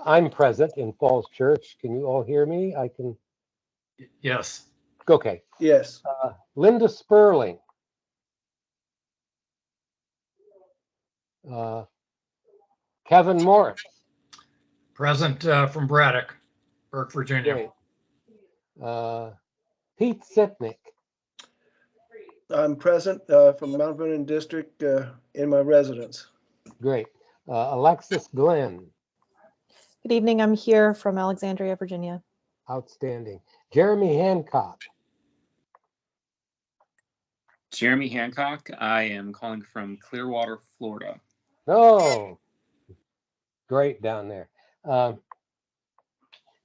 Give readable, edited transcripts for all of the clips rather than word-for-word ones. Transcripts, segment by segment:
I'm present in Falls Church. Can you all hear me? I can. Yes. Okay. Yes. Linda Sperling. Kevin Morris. Present from Braddock, Burke, Virginia. Great. Pete Sitnick. I'm present from Mount Vernon District in my residence. Great. Alexis Glenn. Good evening. I'm here from Alexandria, Virginia. Outstanding. Jeremy Hancock. Jeremy Hancock. I am calling from Clearwater, Florida. Oh, great down there.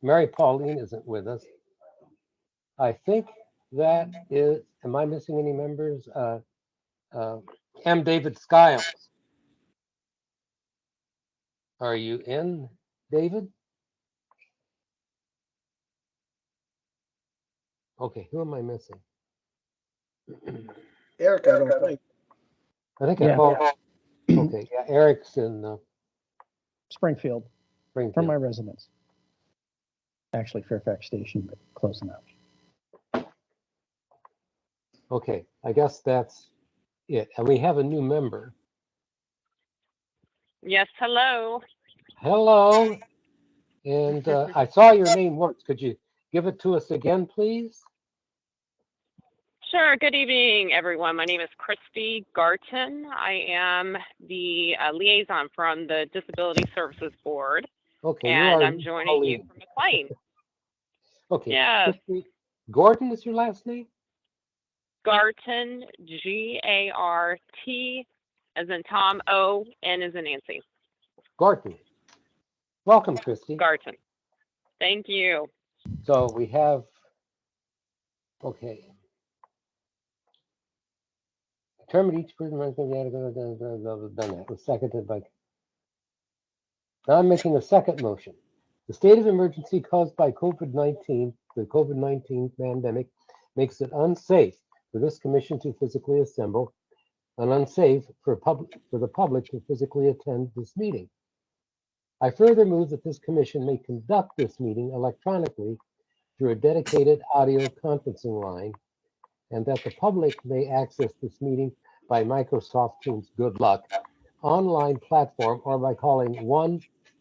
Mary Pauline isn't with us. I think that is, am I missing any members? M. David Skiles. Are you in, David? Okay, who am I missing? Eric, I don't think. I think Yeah. I called. Okay, yeah, Eric's in Springfield, Springfield. from my residence. Actually, Fairfax Station, but close enough. Okay, I guess that's it. And we have a new member. Yes, hello. Hello. And I saw your name once. Could you give it to us again, please? Sure. Good evening, everyone. My name is Christy Garton. I am the liaison from the Disability Services Board, Okay. and I'm joining you from McLean. Okay. Yes. Christy Gordon is your last name? Garton, G-A-R-T, as in Tom, O, N as in Nancy. Garton. Welcome, Christy. Garton. Thank you. So we have, okay. Determine each person done that. Was seconded by. Now I'm making a second motion. The state of emergency caused by COVID-19, the COVID-19 pandemic, makes it unsafe for this commission to physically assemble and unsafe for the public to physically attend this meeting. I further move that this commission may conduct this meeting electronically through a dedicated audio conferencing line, and that the public may access this meeting by Microsoft Teams, good luck, online platform, or by calling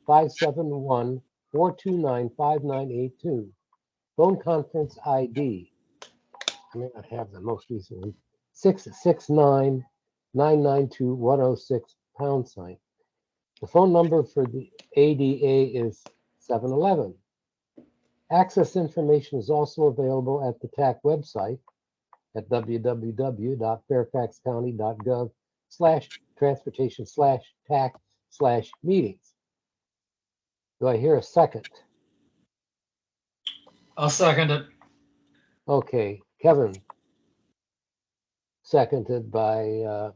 1-571-429-5982. Phone conference ID, I may not have the most recent one, 669-992-106 #. The phone number for the ADA is 711. Access information is also available at the TAC website at www.fairfaxcounty.gov/transportation/TAC/meetings. Do I hear a second? I'll second it. Okay, Kevin. Seconded by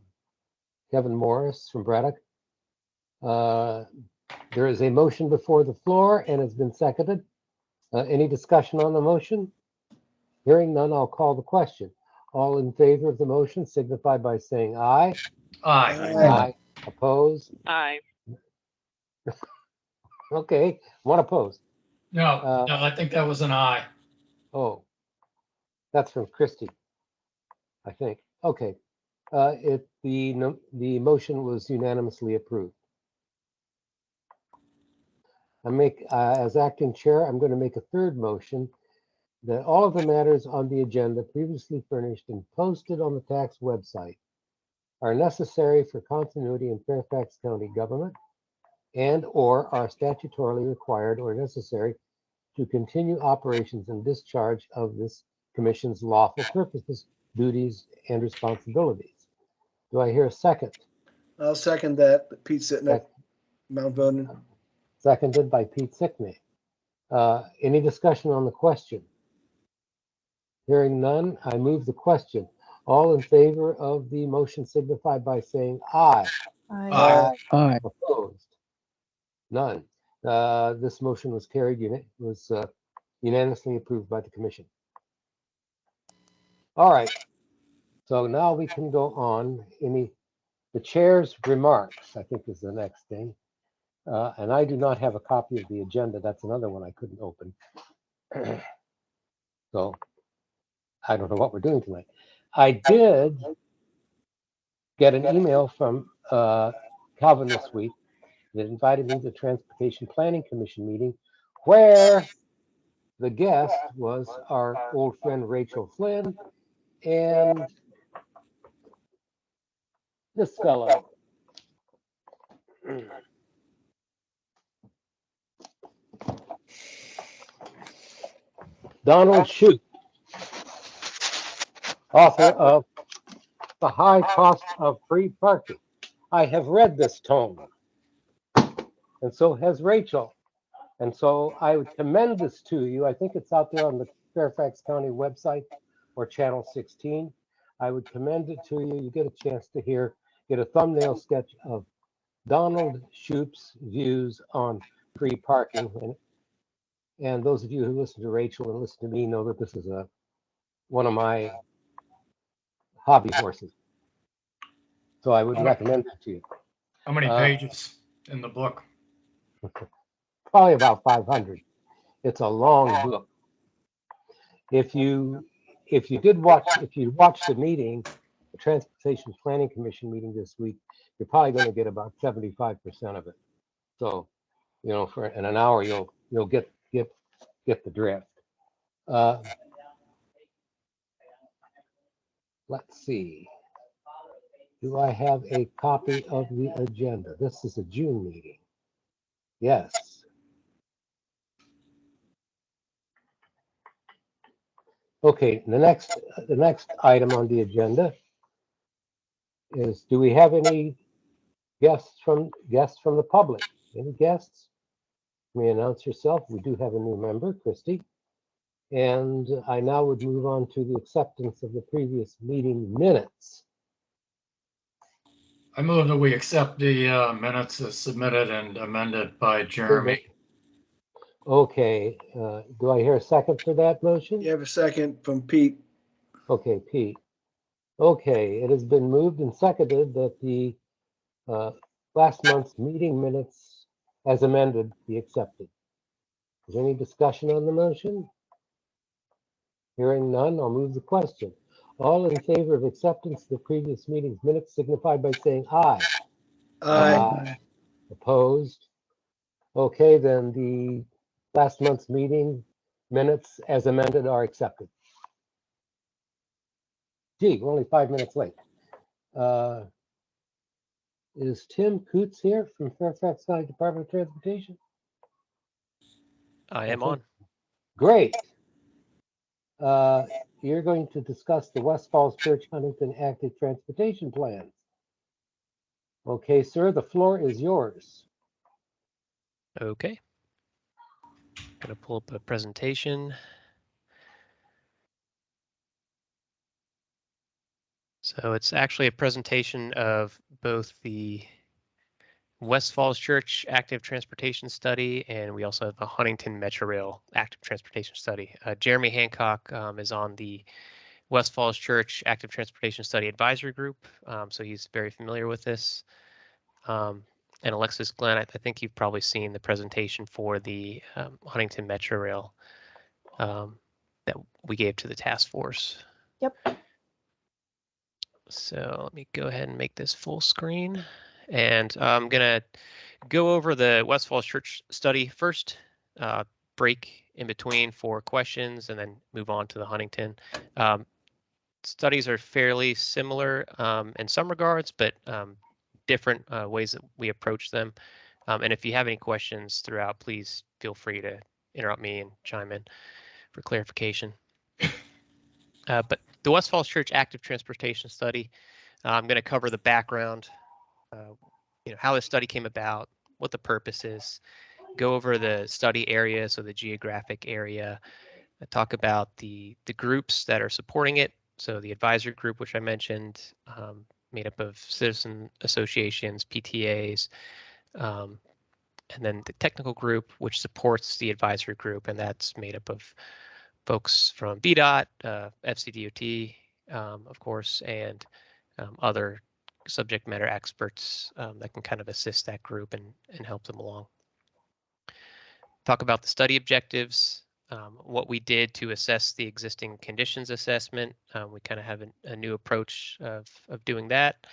Kevin Morris from Braddock. There is a motion before the floor and it's been seconded. Any discussion on the motion? Hearing none, I'll call the question. All in favor of the motion signify by saying aye. Aye. Aye. Opposed? Aye. Okay, one opposed. No, I think that was an aye. Oh, that's from Christie, I think. Okay, the motion was unanimously approved. As acting chair, I'm going to make a third motion that all of the matters on the agenda previously furnished and posted on the TAC's website are necessary for continuity in Fairfax County government and or are statutorily required or necessary to continue operations and discharge of this commission's lawful purposes, duties, and responsibilities. Do I hear a second? I'll second that. Pete Sitnick, Mount Vernon. Seconded by Pete Sickney. Any discussion on the question? Hearing none, I move the question. All in favor of the motion signify by saying aye. Aye. Aye. Opposed? None. This motion was carried, unanimously approved by the commission. All right. So now we can go on. The chair's remarks, I think, is the next thing. And I do not have a copy of the agenda. That's another one I couldn't open. So I don't know what we're doing tonight. I did get an email from Calvin this week that invited me to the Transportation Planning Commission meeting, where the guest was our old friend Rachel Flynn and this fellow. Donald Shoup, author of The High Cost of Free Parking. I have read this tome, and so has Rachel. And so I would commend this to you. I think it's out there on the Fairfax County website or Channel 16. I would commend it to you. You get a chance to get a thumbnail sketch of Donald Shoup's views on free parking. And those of you who listen to Rachel and listen to me know that this is one of my hobby horses. So I would recommend it to you. How many pages in the book? Probably about 500. It's a long book. If you watched the meeting, the Transportation Planning Commission meeting this week, you're probably going to get about 75% of it. So, for in an hour you'll get the drift. Let's see. Do I have a copy of the agenda? This is a June meeting. Yes. Okay, the next item on the agenda is, do we have any guests from the public? Any guests? You may announce yourself. We do have a new member, Christy. And I now would move on to the acceptance of the previous meeting minutes. I move that we accept the minutes as submitted and amended by Jeremy. Okay, do I hear a second for that motion? You have a second from Pete. Okay, Pete. Okay, it has been moved and seconded that the last month's meeting minutes as amended be accepted. Is there any discussion on the motion? Hearing none, I'll move the question. All in favor of acceptance of the previous meeting's minutes signify by saying aye. Aye. Opposed? Okay, then the last month's meeting minutes as amended are accepted. Gee, we're only 5 minutes late. Is Tim Coots here from Fairfax County Department of Transportation? I am on. Great. You're going to discuss the West Falls Church Huntington Active Transportation Plans. Okay, sir, the floor is yours. Okay. Gonna pull up a presentation. So it's actually a presentation of both the West Falls Church Active Transportation Study, and we also have the Huntington Metro Rail Active Transportation Study. Jeremy Hancock is on the West Falls Church Active Transportation Study Advisory Group, so he's very familiar with this. And Alexis Glenn, I think you've probably seen the presentation for the Huntington Metro Rail that we gave to the task force. Yep. So let me go ahead and make this full screen. And I'm going to go over the West Falls Church study first, break in between for questions, and then move on to the Huntington. Studies are fairly similar in some regards, but different ways that we approach them. And if you have any questions throughout, please feel free to interrupt me and chime in for clarification. But the West Falls Church Active Transportation Study, I'm going to cover the background, how the study came about, what the purpose is, go over the study area, so the geographic area, talk about the groups that are supporting it. So the advisory group, which I mentioned, made up of citizen associations, PTAs, and then the technical group, which supports the advisory group, and that's made up of folks from VDOT, FCDOT, of course, and other subject matter experts that can kind of assist that group and help them along. Talk about the study objectives, what we did to assess the existing conditions assessment. We kind of have a new approach of doing that.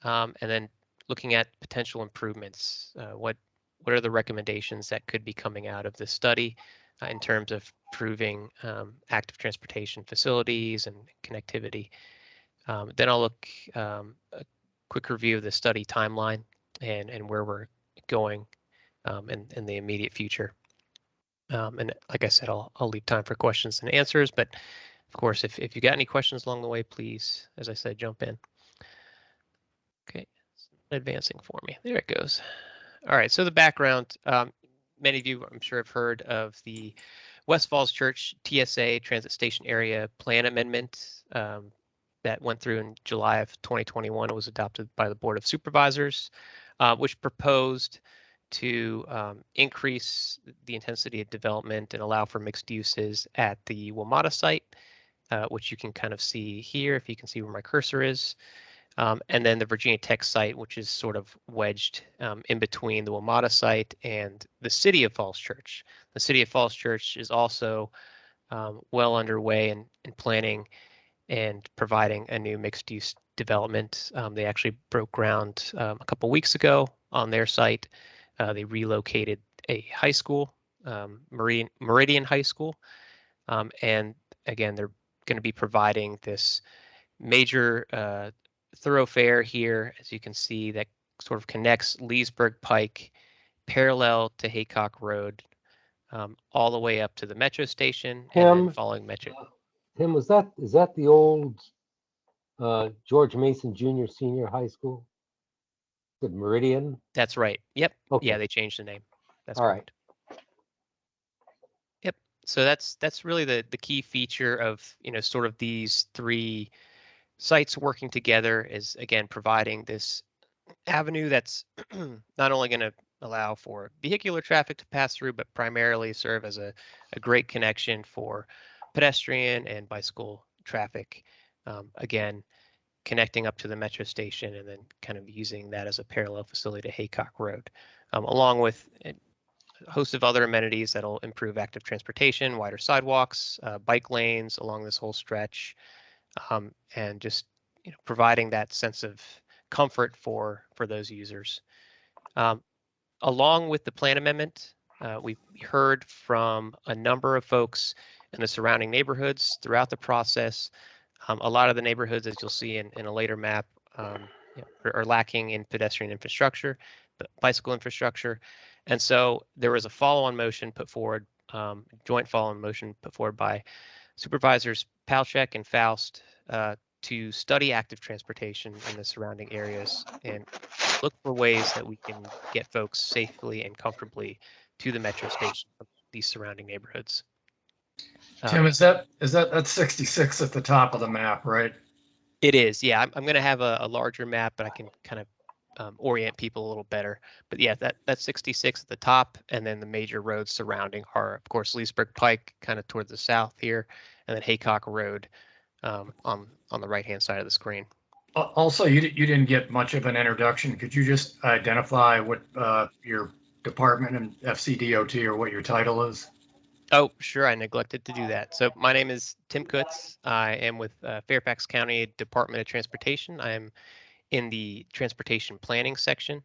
And then looking at potential improvements. What are the recommendations that could be coming out of this study in terms of improving active transportation facilities and connectivity? Then I'll look a quick review of the study timeline and where we're going in the immediate future. And like I said, I'll leave time for questions and answers, but of course, if you got any questions along the way, please, as I said, jump in. Okay, it's advancing for me. There it goes. All right, so the background, many of you, I'm sure, have heard of the West Falls Church TSA Transit Station Area Plan Amendment that went through in July of 2021. It was adopted by the Board of Supervisors, which proposed to increase the intensity of development and allow for mixed uses at the WMATA site, which you can kind of see here, if you can see where my cursor is. And then the Virginia Tech site, which is sort of wedged in between the WMATA site and the City of Falls Church. The City of Falls Church is also well underway in planning and providing a new mixed-use development. They actually broke ground a couple weeks ago on their site. They relocated a high school, Meridian High School, and again, they're going to be providing this major thoroughfare here, as you can see, that sort of connects Leesburg Pike parallel to Haycock Road, all the way up to the metro station and then following metro. Tim, is that the old George Mason Jr. Senior High School? The Meridian? That's right. Yep. Okay. Yeah, they changed the name. That's all correct. Right. Yep. So that's really the key feature of, sort of these three sites working together, is again providing this avenue that's not only going to allow for vehicular traffic to pass through, but primarily serve as a great connection for pedestrian and bicycle traffic. Again, connecting up to the metro station and then kind of using that as a parallel facility to Haycock Road, along with a host of other amenities that'll improve active transportation, wider sidewalks, bike lanes along this whole stretch, and just providing that sense of comfort for those users. Along with the plan amendment, we heard from a number of folks in the surrounding neighborhoods throughout the process. A lot of the neighborhoods, as you'll see in a later map, are lacking in pedestrian infrastructure, but bicycle infrastructure. And so there was a follow-on motion put forward, joint follow-on motion put forward by Supervisors Palchek and Faust to study active transportation in the surrounding areas and look for ways that we can get folks safely and comfortably to the metro station from these surrounding neighborhoods. Tim, that's 66 at the top of the map, right? It is, yeah. I'm going to have a larger map, but I can kind of orient people a little better. But yeah, that's 66 at the top, and then the major roads surrounding are, of course, Leesburg Pike, kind of toward the south here, and then Haycock Road on the right-hand side of the screen. Also, you didn't get much of an introduction. Could you just identify what your department and FCDOT or what your title is? Oh, sure. I neglected to do that. So my name is Tim Kutz. I am with Fairfax County Department of Transportation. I am in the transportation planning section.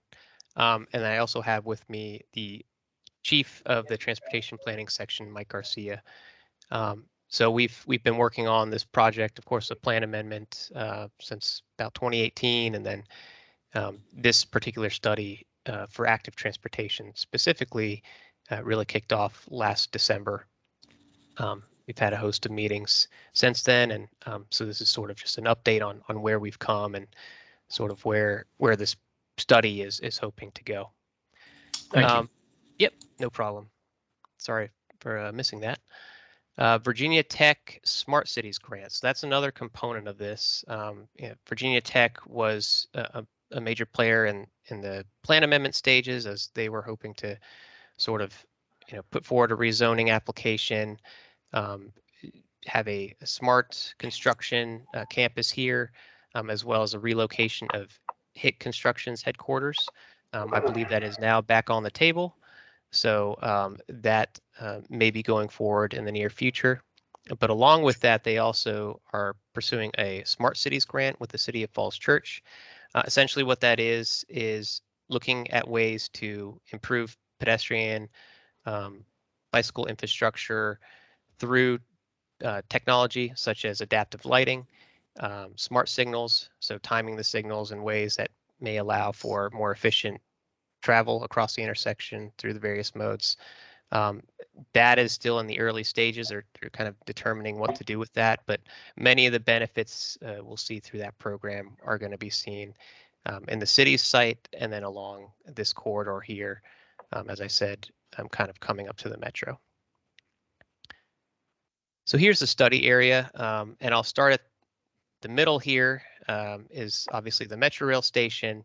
And I also have with me the chief of the transportation planning section, Mike Garcia. So we've been working on this project, of course, the plan amendment since about 2018. And then this particular study for active transportation specifically really kicked off last December. We've had a host of meetings since then, and so this is sort of just an update on where we've come and sort of where this study is hoping to go. Thank you. Yep, no problem. Sorry for missing that. Virginia Tech Smart Cities grants. That's another component of this. Virginia Tech was a major player in the plan amendment stages, as they were hoping to sort of put forward a rezoning application, have a smart construction campus here, as well as a relocation of HIT Construction's headquarters. I believe that is now back on the table. So that may be going forward in the near future. But along with that, they also are pursuing a Smart Cities grant with the City of Falls Church. Essentially what that is looking at ways to improve pedestrian bicycle infrastructure through technology such as adaptive lighting, smart signals, so timing the signals in ways that may allow for more efficient travel across the intersection through the various modes. That is still in the early stages. They're kind of determining what to do with that, but many of the benefits we'll see through that program are going to be seen in the city's site and then along this corridor here, as I said, kind of coming up to the metro. So here's the study area, and I'll start at the middle here is obviously the Metro Rail station.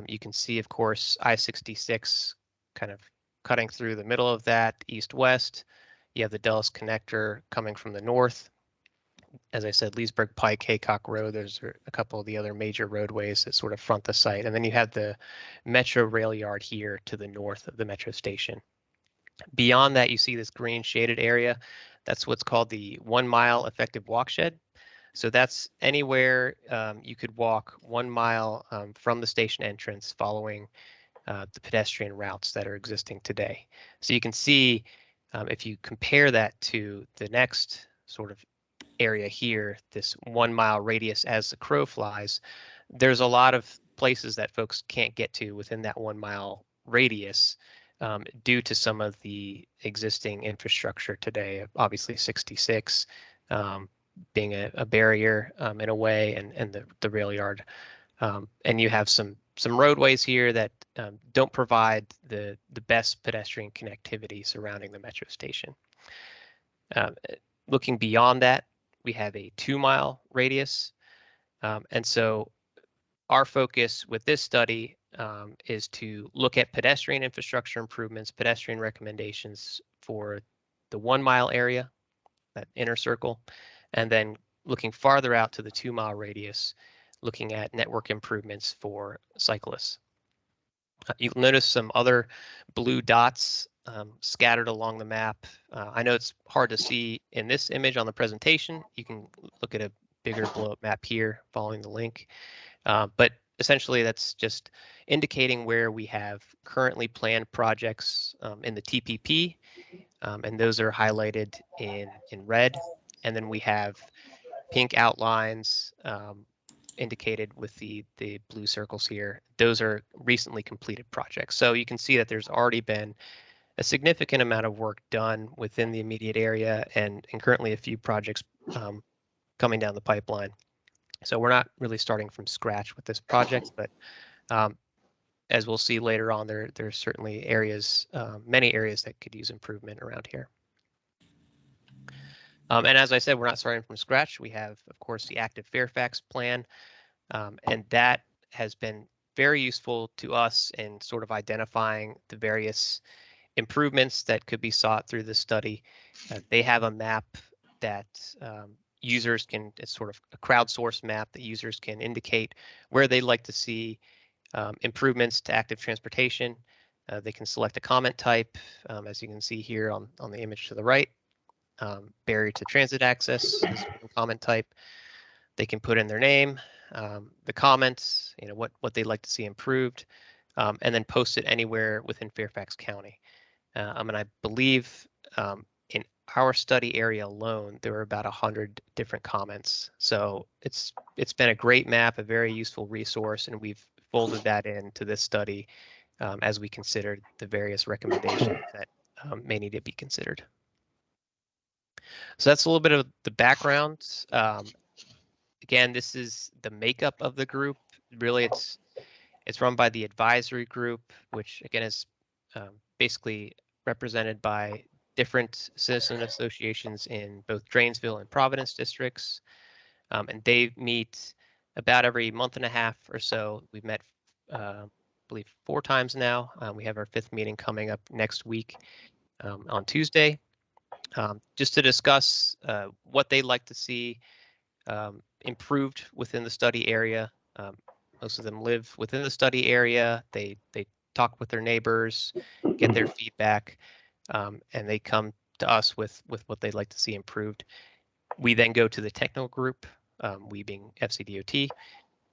You can see, of course, I-66 kind of cutting through the middle of that east-west. You have the Dulles Connector coming from the north. As I said, Leesburg Pike, Haycock Road, there's a couple of the other major roadways that sort of front the site. And then you have the Metro Rail Yard here to the north of the Metro station. Beyond that, you see this green shaded area. That's what's called the 1 mile effective walkshed. So that's anywhere you could walk 1 mile from the station entrance following the pedestrian routes that are existing today. So you can see if you compare that to the next sort of area here, this 1 mile radius as the crow flies, there's a lot of places that folks can't get to within that 1 mile radius due to some of the existing infrastructure today. Obviously 66 being a barrier in a way, and the rail yard. And you have some roadways here that don't provide the best pedestrian connectivity surrounding the metro station. Looking beyond that, we have a 2 mile radius. And so our focus with this study is to look at pedestrian infrastructure improvements, pedestrian recommendations for the 1 mile area, that inner circle, and then looking farther out to the 2 mile radius, looking at network improvements for cyclists. You'll notice some other blue dots scattered along the map. I know it's hard to see in this image on the presentation. You can look at a bigger blow-up map here following the link. But essentially, that's just indicating where we have currently planned projects in the TPP, and those are highlighted in red. And then we have pink outlines indicated with the blue circles here. Those are recently completed projects. So you can see that there's already been a significant amount of work done within the immediate area, and currently a few projects coming down the pipeline. So we're not really starting from scratch with this project, but as we'll see later on, there's certainly areas, many areas that could use improvement around here. And as I said, we're not starting from scratch. We have, of course, the active Fairfax plan, and that has been very useful to us in sort of identifying the various improvements that could be sought through this study. They have a map that users can, it's sort of a crowdsourced map that users can indicate where they'd like to see improvements to active transportation. They can select a comment type, as you can see here on the image to the right. Barrier to transit access is one comment type. They can put in their name, the comments, what they'd like to see improved, and then post it anywhere within Fairfax County. And I believe in our study area alone, there were about 100 different comments. So it's been a great map, a very useful resource, and we've folded that into this study as we considered the various recommendations that may need to be considered. So that's a little bit of the background. Again, this is the makeup of the group. Really, it's run by the advisory group, which again is basically represented by different citizen associations in both Drainsville and Providence districts. And they meet about every month and a half or so. We've met, I believe, 4 times now. We have our 5th meeting coming up next week on Tuesday, just to discuss what they'd like to see improved within the study area. Most of them live within the study area. They talk with their neighbors, get their feedback, and they come to us with what they'd like to see improved. We then go to the technical group, we being FCDOT,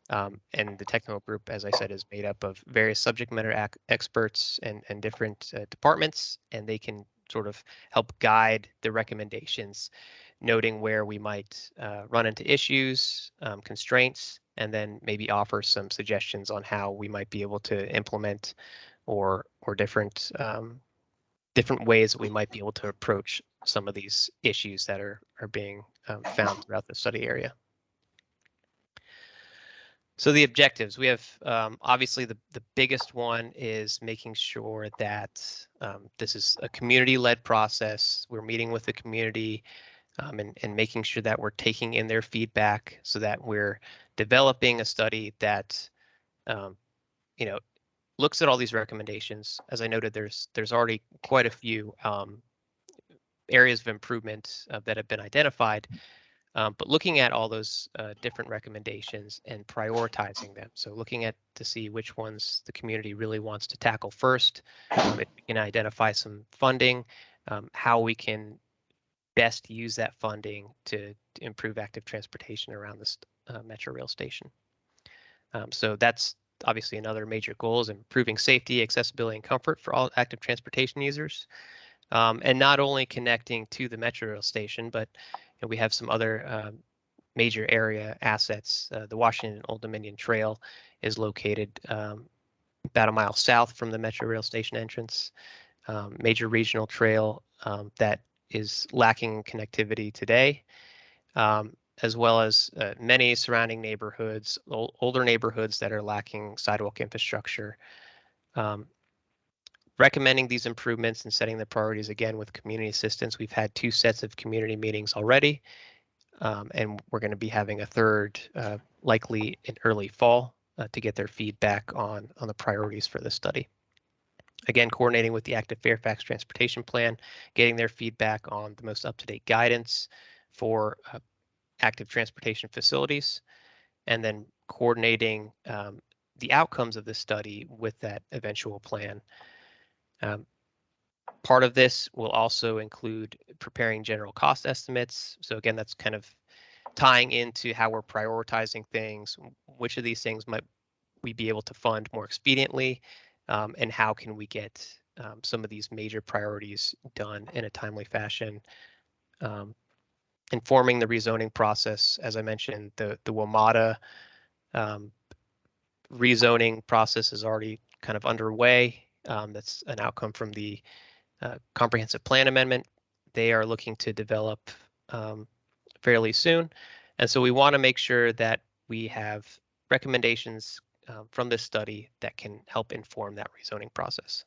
and the technical group, as I said, is made up of various subject matter experts and different departments, and they can sort of help guide the recommendations, noting where we might run into issues, constraints, and then maybe offer some suggestions on how we might be able to implement or different different ways that we might be able to approach some of these issues that are being found throughout the study area. So the objectives, we have obviously the biggest one is making sure that this is a community-led process. We're meeting with the community and making sure that we're taking in their feedback so that we're developing a study that looks at all these recommendations. As I noted, there's already quite a few areas of improvement that have been identified. But looking at all those different recommendations and prioritizing them. So looking at to see which ones the community really wants to tackle first, if we can identify some funding, how we can best use that funding to improve active transportation around this metro rail station. So that's obviously another major goal is improving safety, accessibility, and comfort for all active transportation users. And not only connecting to the metro rail station, but we have some other major area assets. The Washington Old Dominion Trail is located about a mile south from the metro rail station entrance. Major regional trail that is lacking connectivity today, as well as many surrounding neighborhoods, older neighborhoods that are lacking sidewalk infrastructure. Recommending these improvements and setting the priorities again with community assistance. We've had 2 sets of community meetings already, and we're going to be having a third likely in early fall to get their feedback on the priorities for this study. Again, coordinating with the active Fairfax transportation plan, getting their feedback on the most up-to-date guidance for active transportation facilities, and then coordinating the outcomes of this study with that eventual plan. Part of this will also include preparing general cost estimates. So again, that's kind of tying into how we're prioritizing things. Which of these things might we be able to fund more expediently, and how can we get some of these major priorities done in a timely fashion. Informing the rezoning process, as I mentioned, the WMATA rezoning process is already kind of underway. That's an outcome from the comprehensive plan amendment. They are looking to develop fairly soon. And so we want to make sure that we have recommendations from this study that can help inform that rezoning process.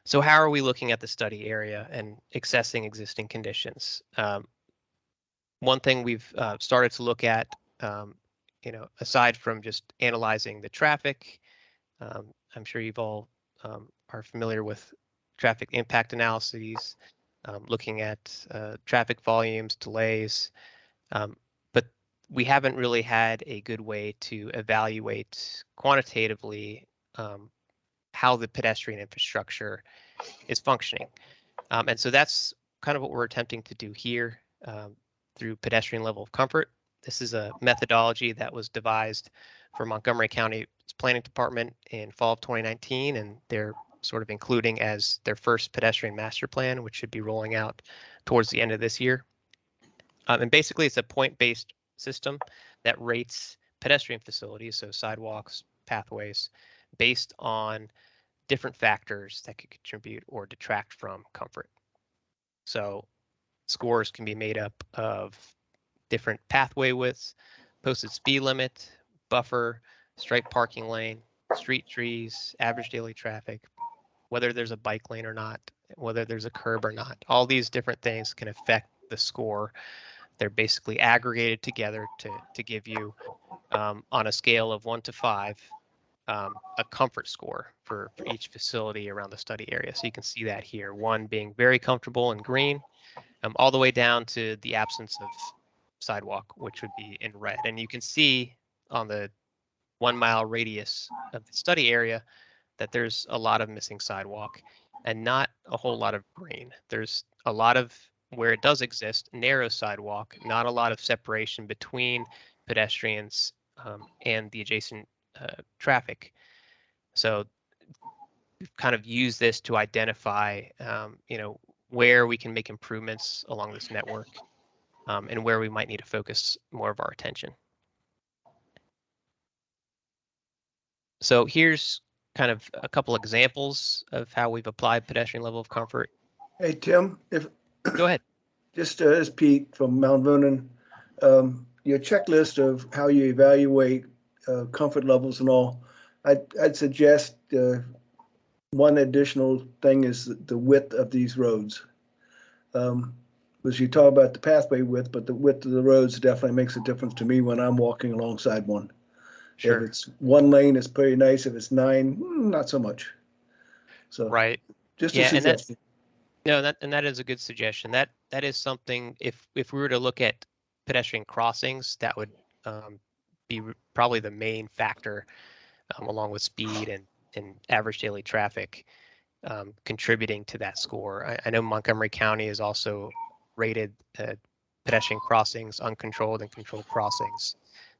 So how are we looking at the study area and assessing existing conditions? One thing we've started to look at, aside from just analyzing the traffic, I'm sure you've all are familiar with traffic impact analyses, looking at traffic volumes, delays, but we haven't really had a good way to evaluate quantitatively how the pedestrian infrastructure is functioning. And so that's kind of what we're attempting to do here through pedestrian level of comfort. This is a methodology that was devised for Montgomery County Planning Department in fall of 2019, and they're sort of including as their first pedestrian master plan, which should be rolling out towards the end of this year. And basically it's a point-based system that rates pedestrian facilities, so sidewalks, pathways, based on different factors that could contribute or detract from comfort. So scores can be made up of different pathway widths, posted speed limit, buffer, striped parking lane, street trees, average daily traffic, whether there's a bike lane or not, whether there's a curb or not. All these different things can affect the score. They're basically aggregated together to give you, on a scale of 1 to 5, a comfort score for each facility around the study area. So you can see that here, 1 being very comfortable in green, all the way down to the absence of sidewalk, which would be in red. And you can see on the 1 mile radius of the study area that there's a lot of missing sidewalk and not a whole lot of green. There's a lot of, where it does exist, narrow sidewalk, not a lot of separation between pedestrians and the adjacent traffic. So we've kind of used this to identify, where we can make improvements along this network and where we might need to focus more of our attention. So here's kind of a couple examples of how we've applied pedestrian level of comfort. Hey, Tim, if, Go ahead. just as Pete from Mount Vernon, your checklist of how you evaluate comfort levels and all, I'd suggest one additional thing is the width of these roads. Because you talk about the pathway width, but the width of the roads definitely makes a difference to me when I'm walking alongside one. Sure. If it's one lane, it's pretty nice. If it's 9, not so much. So Right. just Yeah, a suggestion. that is a good suggestion. That is something, if we were to look at pedestrian crossings, that would be probably the main factor, along with speed and average daily traffic, contributing to that score. I know Montgomery County is also rated pedestrian crossings, uncontrolled and controlled crossings.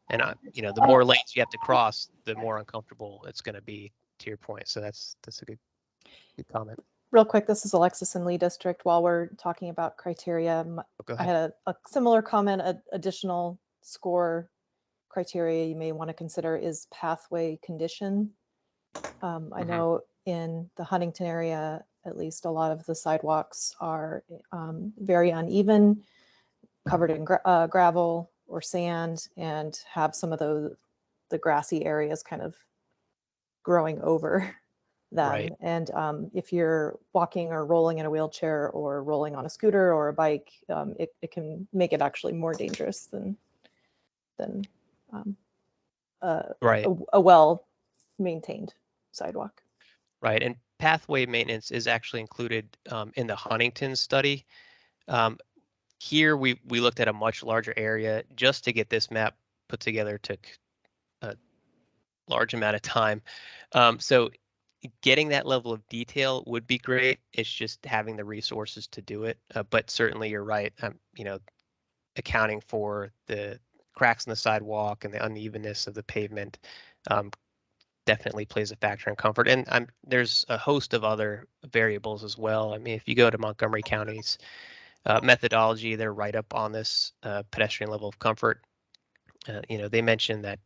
And the more lanes you have to cross, the more uncomfortable it's going to be, to your point. So that's a good comment. Real quick, this is Alexis in Lee District. While we're talking about criteria, Go I ahead. had a similar comment. Additional score criteria you may want to consider is pathway condition. I know in the Huntington area, at least, a lot of the sidewalks are very uneven, covered in gravel or sand, and have some of the grassy areas kind of growing over them. Right. And if you're walking or rolling in a wheelchair or rolling on a scooter or a bike, it can make it actually more dangerous than Right. a well-maintained sidewalk. Right. And pathway maintenance is actually included in the Huntington study. Here we looked at a much larger area. Just to get this map put together took a large amount of time. So getting that level of detail would be great. It's just having the resources to do it. But certainly you're right. Accounting for the cracks in the sidewalk and the unevenness of the pavement definitely plays a factor in comfort. And there's a host of other variables as well. I mean, if you go to Montgomery County's methodology, they're right up on this pedestrian level of comfort. They mentioned that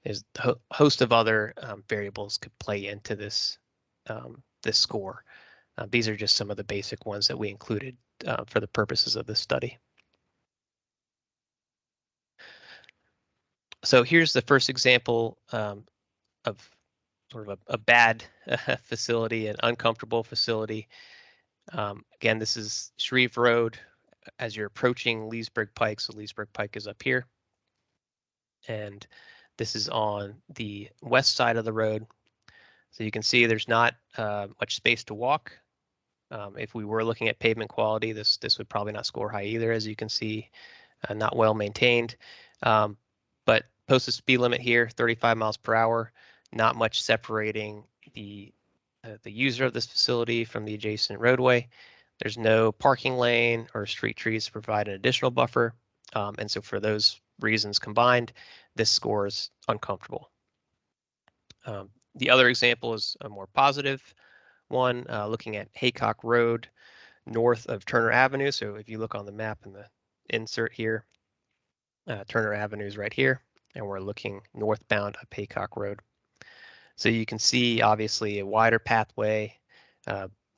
there's a host of other variables could play into this this score. These are just some of the basic ones that we included for the purposes of this study. So here's the first example of sort of a bad facility, an uncomfortable facility. Again, this is Shreve Road as you're approaching Leesburg Pike. So Leesburg Pike is up here. And this is on the west side of the road. So you can see there's not much space to walk. If we were looking at pavement quality, this would probably not score high either, as you can see, not well maintained. But posted speed limit here, 35 miles per hour, not much separating the user of this facility from the adjacent roadway. There's no parking lane or street trees to provide an additional buffer. And so for those reasons combined, this score is uncomfortable. The other example is a more positive one, looking at Haycock Road north of Turner Avenue. So if you look on the map in the insert here, Turner Avenue is right here, and we're looking northbound up Haycock Road. So you can see obviously a wider pathway,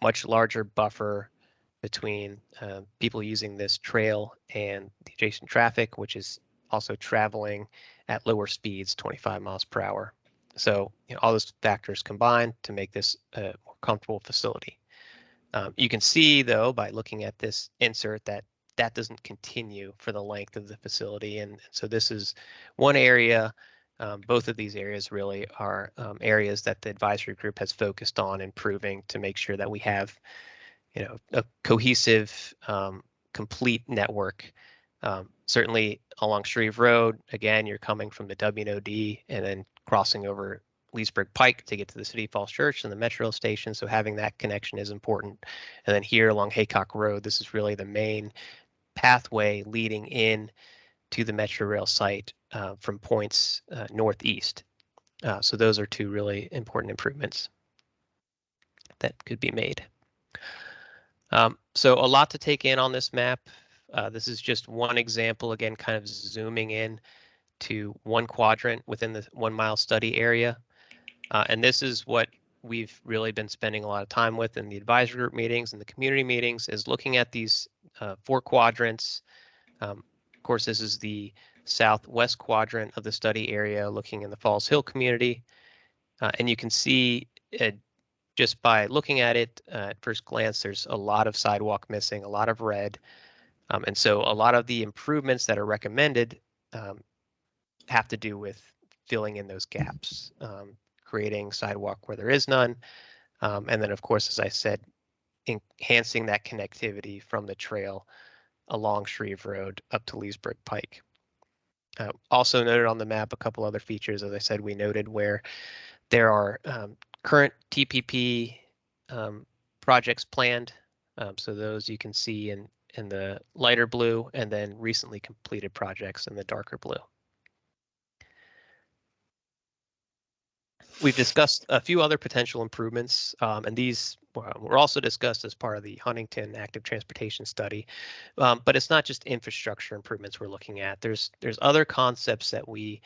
much larger buffer between people using this trail and the adjacent traffic, which is also traveling at lower speeds, 25 miles per hour. So all those factors combined to make this a more comfortable facility. You can see, though, by looking at this insert that doesn't continue for the length of the facility. And so this is one area. Both of these areas really are areas that the advisory group has focused on improving to make sure that we have, a cohesive, complete network Certainly along Shreve Road, again, you're coming from the WNOD and then crossing over Leesburg Pike to get to the City Falls Church and the Metro Rail station. So having that connection is important. And then here along Haycock Road, this is really the main pathway leading in to the Metro Rail site from points northeast. So those are two really important improvements that could be made. So a lot to take in on this map. This is just one example, again, kind of zooming in to one quadrant within the 1 mile study area. And this is what we've really been spending a lot of time with in the advisory group meetings and the community meetings, is looking at these 4 quadrants. Of course, this is the southwest quadrant of the study area, looking in the Falls Hill community. And you can see just by looking at it at first glance, there's a lot of sidewalk missing, a lot of red. And so a lot of the improvements that are recommended have to do with filling in those gaps, creating sidewalk where there is none. And then, of course, as I said, enhancing that connectivity from the trail along Shreve Road up to Leesburg Pike. Also noted on the map a couple other features, as I said, we noted where there are current TPP projects planned. So those you can see in the lighter blue, and then recently completed projects in the darker blue. We've discussed a few other potential improvements, and these were also discussed as part of the Huntington Active Transportation Study. But it's not just infrastructure improvements we're looking at. There's other concepts that we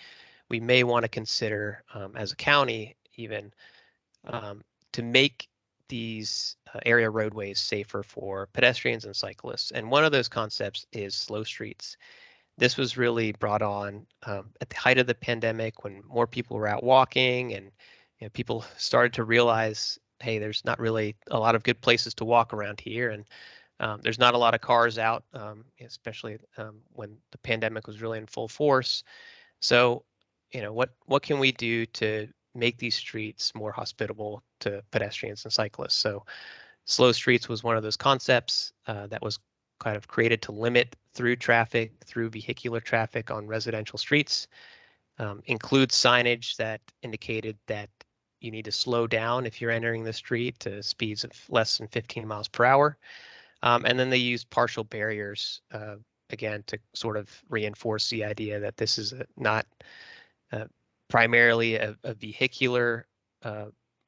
may want to consider as a county, even to make these area roadways safer for pedestrians and cyclists. And one of those concepts is slow streets. This was really brought on at the height of the pandemic, when more people were out walking, and people started to realize, hey, there's not really a lot of good places to walk around here, and there's not a lot of cars out, especially when the pandemic was really in full force. So, what can we do to make these streets more hospitable to pedestrians and cyclists? So slow streets was one of those concepts that was kind of created to limit through vehicular traffic on residential streets. Includes signage that indicated that you need to slow down if you're entering the street to speeds of less than 15 miles per hour. And then they used partial barriers, again, to sort of reinforce the idea that this is not primarily a vehicular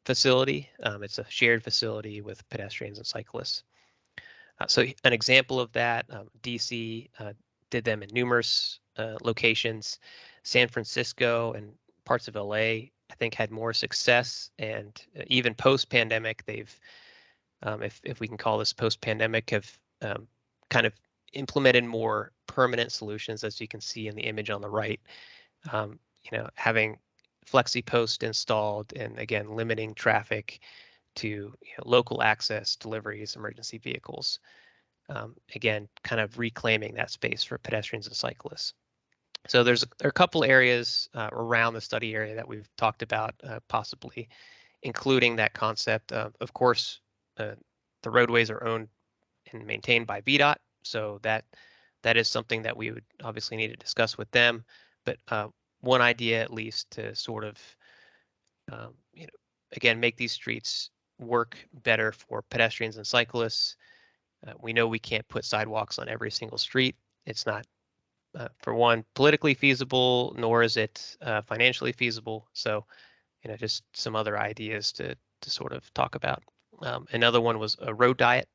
facility. It's a shared facility with pedestrians and cyclists. So an example of that, DC did them in numerous locations. San Francisco and parts of LA, I think, had more success. And even post-pandemic, they've, if we can call this post-pandemic, have kind of implemented more permanent solutions, as you can see in the image on the right. Having flexi post installed, and again, limiting traffic to local access, deliveries, emergency vehicles. Again, kind of reclaiming that space for pedestrians and cyclists. So there are a couple areas around the study area that we've talked about, possibly including that concept. Of course, the roadways are owned and maintained by VDOT, so that is something that we would obviously need to discuss with them. But one idea, at least, to sort of again, make these streets work better for pedestrians and cyclists. We know we can't put sidewalks on every single street. It's not, for one, politically feasible, nor is it financially feasible. So, just some other ideas to sort of talk about. Another one was a road diet.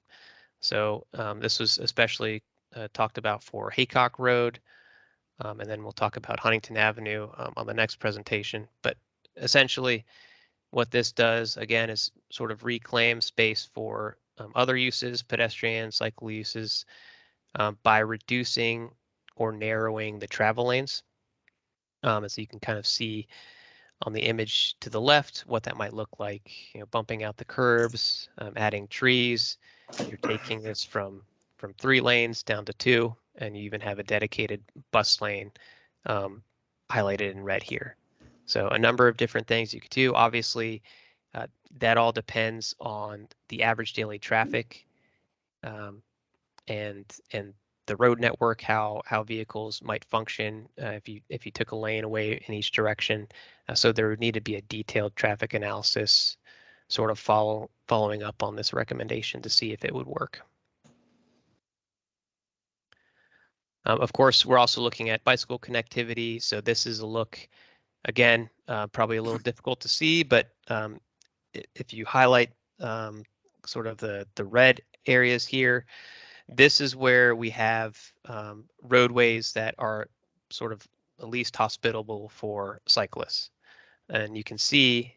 So this was especially talked about for Haycock Road, and then we'll talk about Huntington Avenue on the next presentation. But essentially, what this does, again, is sort of reclaim space for other uses, pedestrian, cycle uses, by reducing or narrowing the travel lanes. As you can kind of see on the image to the left, what that might look like, bumping out the curbs, adding trees. You're taking this from 3 lanes down to 2, and you even have a dedicated bus lane highlighted in red here. So a number of different things you could do. Obviously, that all depends on the average daily traffic and the road network, how vehicles might function if you took a lane away in each direction. So there would need to be a detailed traffic analysis sort of following up on this recommendation to see if it would work. Of course, we're also looking at bicycle connectivity. So this is a look, again, probably a little difficult to see, but if you highlight sort of the red areas here, this is where we have roadways that are sort of the least hospitable for cyclists. And you can see,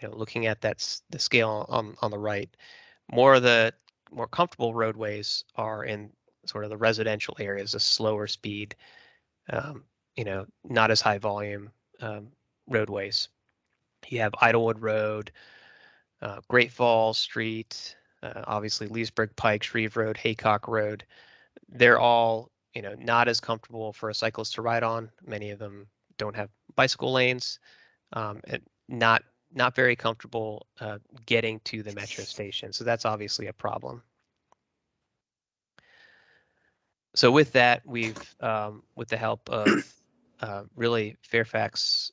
looking at the scale on the right, more comfortable roadways are in sort of the residential areas, a slower speed, not as high volume roadways. You have Idlewood Road, Great Falls Street, obviously Leesburg Pike, Shreve Road, Haycock Road. They're all, not as comfortable for a cyclist to ride on. Many of them don't have bicycle lanes, and not very comfortable getting to the metro station. So that's obviously a problem. So with that, we've, with the help of really Fairfax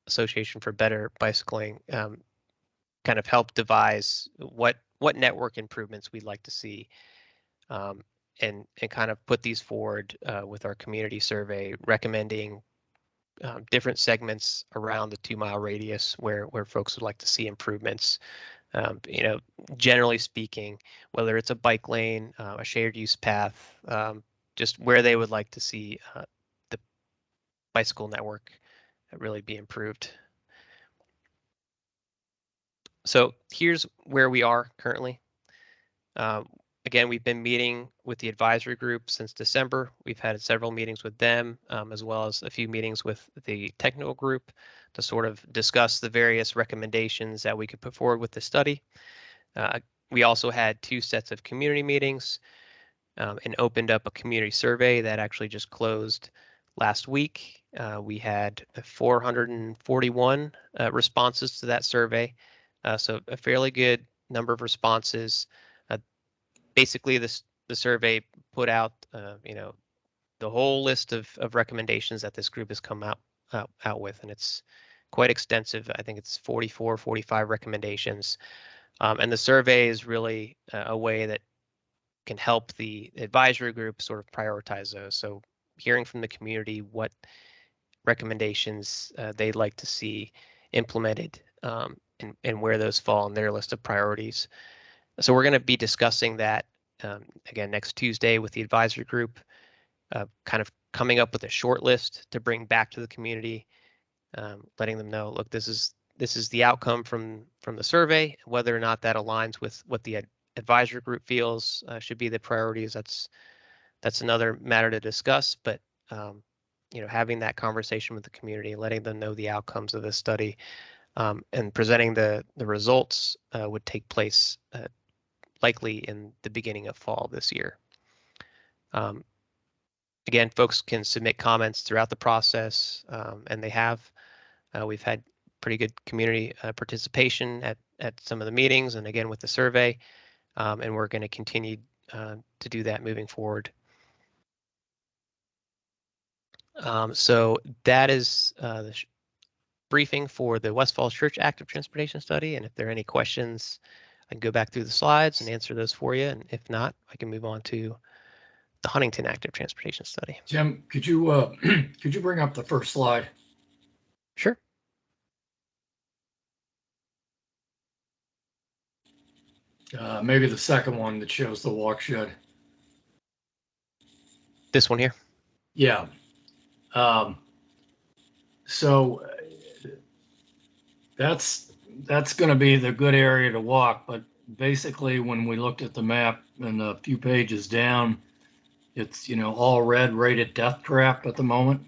Association for Better Bicycling, kind of helped devise what network improvements we'd like to see, and kind of put these forward with our community survey, recommending different segments around the 2-mile radius where folks would like to see improvements. Generally speaking, whether it's a bike lane, a shared use path, just where they would like to see the bicycle network really be improved. So here's where we are currently. Again, we've been meeting with the advisory group since December. We've had several meetings with them, as well as a few meetings with the technical group to sort of discuss the various recommendations that we could put forward with the study. We also had 2 sets of community meetings and opened up a community survey that actually just closed last week. We had 441 responses to that survey, so a fairly good number of responses. Basically, the survey put out, the whole list of recommendations that this group has come out with, and it's quite extensive. I think it's 44, 45 recommendations. And the survey is really a way that can help the advisory group sort of prioritize those. So hearing from the community what recommendations they'd like to see implemented, and where those fall on their list of priorities. So we're going to be discussing that again next Tuesday with the advisory group, kind of coming up with a short list to bring back to the community, letting them know, look, this is the outcome from the survey. Whether or not that aligns with what the advisory group feels should be the priorities, that's another matter to discuss. But having that conversation with the community, letting them know the outcomes of this study, and presenting the results would take place likely in the beginning of fall this year. Again, folks can submit comments throughout the process, and they have. We've had pretty good community participation at some of the meetings, and again with the survey, and we're going to continue to do that moving forward. So that is the briefing for the West Falls Church Active Transportation Study, and if there are any questions, I can go back through the slides and answer those for you, and if not, I can move on to the Huntington Active Transportation Study. Jim, could you could you bring up the first slide? Sure. Maybe the second one that shows the walk shed. This one here? Yeah. So that's going to be the good area to walk. But basically, when we looked at the map and a few pages down, it's, all red rated death trap at the moment.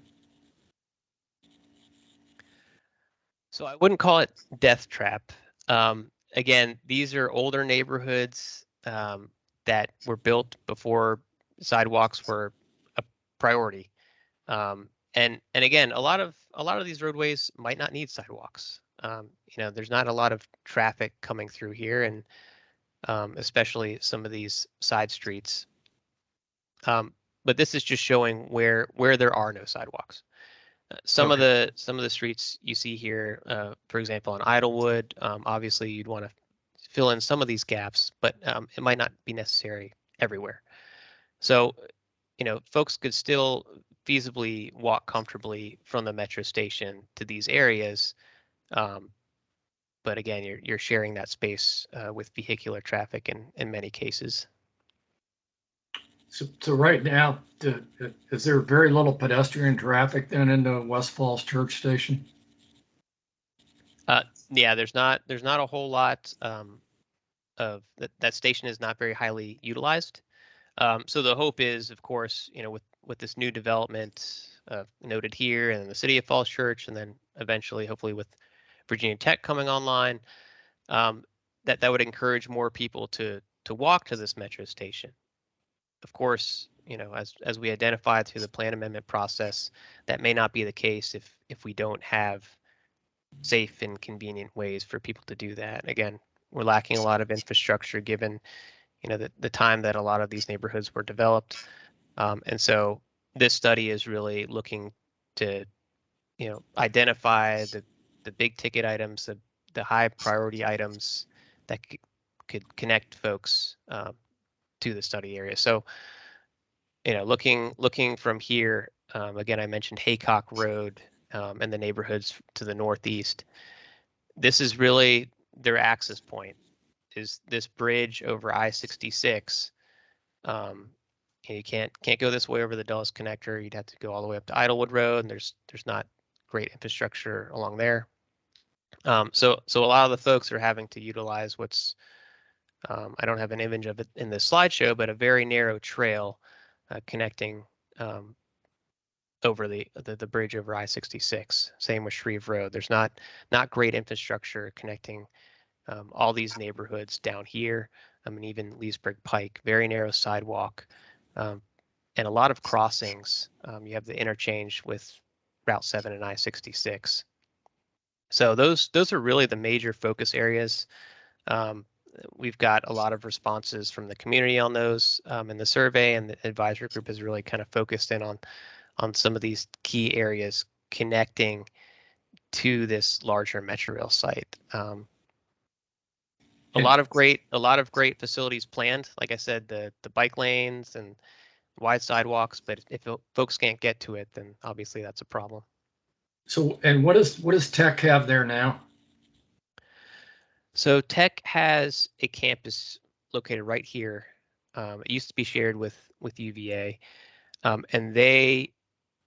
So I wouldn't call it death trap. Again, these are older neighborhoods that were built before sidewalks were a priority. And again, a lot of these roadways might not need sidewalks. There's not a lot of traffic coming through here, and especially some of these side streets. But this is just showing where there are no sidewalks. Some of the streets you see here, for example, on Idlewood, obviously you'd want to fill in some of these gaps, but it might not be necessary everywhere. So, folks could still feasibly walk comfortably from the metro station to these areas. But again, you're sharing that space with vehicular traffic in many cases. So right now, is there very little pedestrian traffic then into West Falls Church Station? Yeah, there's not a whole lot of that station is not very highly utilized. So the hope is, of course, with this new development noted here and the City of Falls Church, and then eventually, hopefully, with Virginia Tech coming online, that would encourage more people to walk to this metro station. Of course, as we identified through the plan amendment process, that may not be the case if we don't have safe and convenient ways for people to do that. Again, we're lacking a lot of infrastructure given, the time that a lot of these neighborhoods were developed. And so this study is really looking to, identify the big ticket items, the high priority items that could connect folks to the study area. So, looking from here, again, I mentioned Haycock Road and the neighborhoods to the northeast. This is really their access point, is this bridge over I-66. You can't go this way over the Dulles Connector. You'd have to go all the way up to Idlewood Road, and there's not great infrastructure along there. So a lot of the folks are having to utilize what's I don't have an image of it in this slideshow, but a very narrow trail connecting over the bridge over I-66. Same with Shreve Road. There's not great infrastructure connecting all these neighborhoods down here. And even Leesburg Pike, very narrow sidewalk, and a lot of crossings. You have the interchange with Route 7 and I-66. So those are really the major focus areas. We've got a lot of responses from the community on those in the survey, and the advisory group has really kind of focused in on some of these key areas connecting to this larger Metrorail site. A lot of great facilities planned. Like I said, the bike lanes and wide sidewalks, but if folks can't get to it, then obviously that's a problem. So, and what does Tech have there now? So Tech has a campus located right here. It used to be shared with UVA, and they,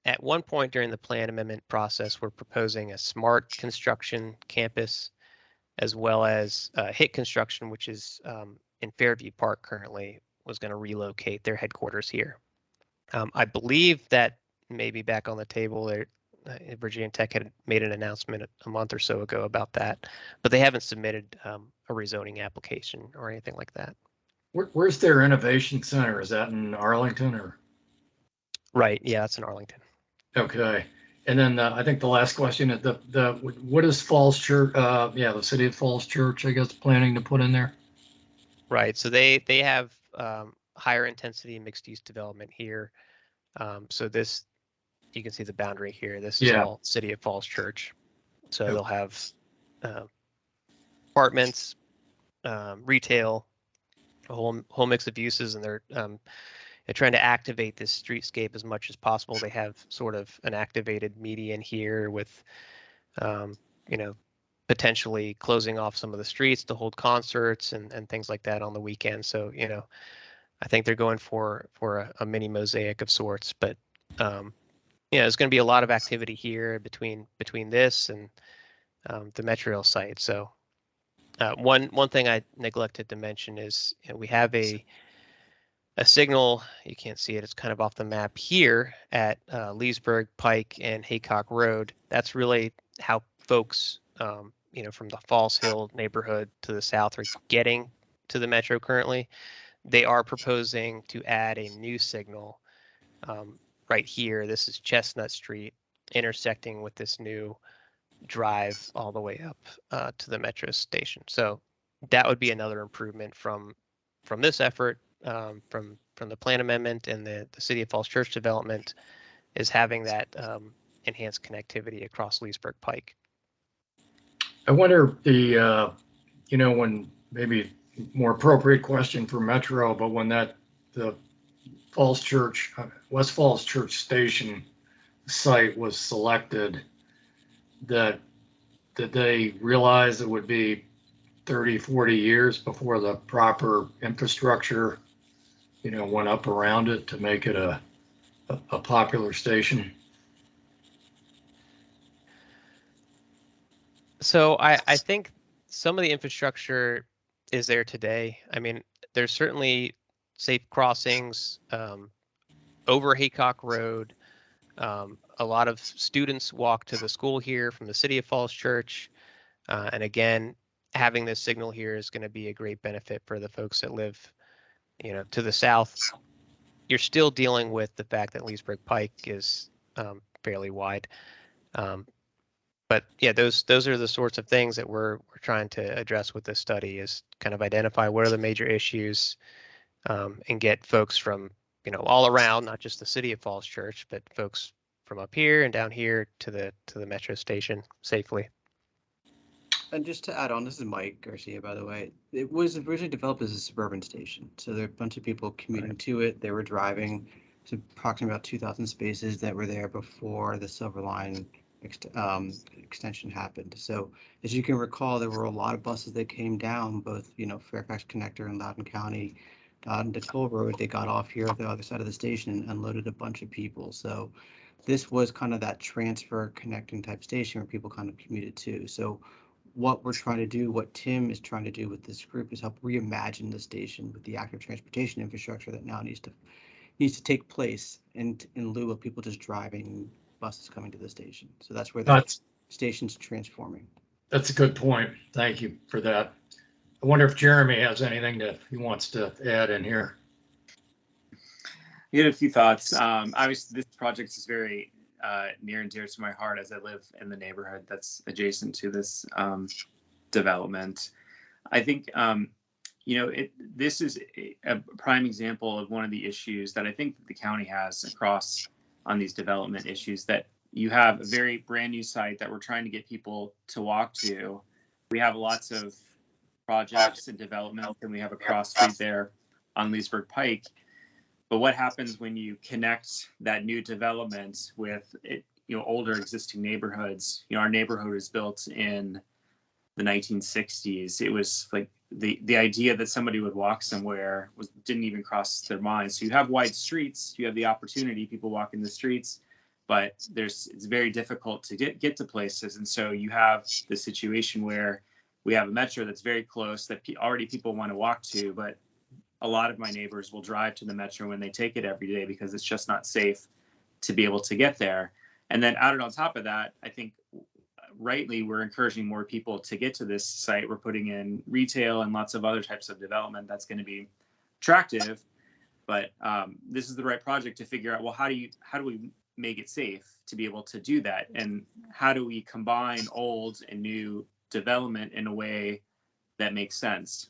at one point during the plan amendment process, were proposing a smart construction campus, as well as HIT Construction, which is in Fairview Park currently, was going to relocate their headquarters here. I believe that maybe back on the table there, Virginia Tech had made an announcement a month or so ago about that, but they haven't submitted a rezoning application or anything like that. Where's their innovation center? Is that in Arlington or? Right. Yeah, that's in Arlington. Okay. And then I think the last question is what is Falls Church? The City of Falls Church, I guess, planning to put in there. Right. So they have higher intensity mixed use development here. So this, you can see the boundary here. This is all City of Falls Church. So they'll have apartments, retail, a whole mix of uses, and they're trying to activate this streetscape as much as possible. They have sort of an activated median here with, potentially closing off some of the streets to hold concerts and things like that on the weekend. So, I think they're going for a mini mosaic of sorts, but there's going to be a lot of activity here between this and the Metrorail site. So one thing I neglected to mention is we have a signal. You can't see it. It's kind of off the map here at Leesburg, Pike, and Haycock Road. That's really how folks, from the Falls Hill neighborhood to the south are getting to the Metro currently. They are proposing to add a new signal right here. This is Chestnut Street intersecting with this new drive all the way up to the Metro station. So that would be another improvement from this effort from the plan amendment and the City of Falls Church development is having that enhanced connectivity across Leesburg Pike. I wonder the, when maybe more appropriate question for Metro, but when the Falls Church, West Falls Church Station site was selected, did they realize it would be 30, 40 years before the proper infrastructure, went up around it to make it a popular station? So I think some of the infrastructure is there today. I mean, there's certainly safe crossings over Haycock Road. A lot of students walk to the school here from the City of Falls Church. And again, having this signal here is going to be a great benefit for the folks that live, to the south. You're still dealing with the fact that Leesburg Pike is fairly wide. But yeah, those are the sorts of things that we're trying to address with this study, is kind of identify what are the major issues and get folks from, all around, not just the City of Falls Church, but folks from up here and down here to the metro station safely. And just to add on, this is Mike Garcia, by the way. It was originally developed as a suburban station. So there are a bunch of people commuting to it. They were driving. It's approximately about 2,000 spaces that were there before the Silver Line extension happened. So as you can recall, there were a lot of buses that came down, both, Fairfax Connector and Loudoun County, into Toll Road. They got off here at the other side of the station and unloaded a bunch of people. So this was kind of that transfer connecting type station where people kind of commuted to. So what we're trying to do, what Tim is trying to do with this group, is help reimagine the station with the active transportation infrastructure that now needs to take place in lieu of people just driving buses coming to the station. So that's where the station's transforming. That's a good point. Thank you for that. I wonder if Jeremy has anything that he wants to add in here. You had a few thoughts. Obviously, this project is very near and dear to my heart, as I live in the neighborhood that's adjacent to this development. I think, this is a prime example of one of the issues that I think that the county has across on these development issues, that you have a very brand new site that we're trying to get people to walk to. We have lots of projects and development, and we have a cross street there on Leesburg Pike. But what happens when you connect that new development with older existing neighborhoods? Our neighborhood was built in the 1960s. It was like the idea that somebody would walk somewhere didn't even cross their mind. So you have wide streets, you have the opportunity, people walk in the streets, but it's very difficult to get to places. And so you have the situation where we have a metro that's very close that already people want to walk to, but a lot of my neighbors will drive to the metro when they take it every day because it's just not safe to be able to get there. And then added on top of that, I think rightly, we're encouraging more people to get to this site. We're putting in retail and lots of other types of development that's going to be attractive. But this is the right project to figure out, well, how do we make it safe to be able to do that? And how do we combine old and new development in a way that makes sense?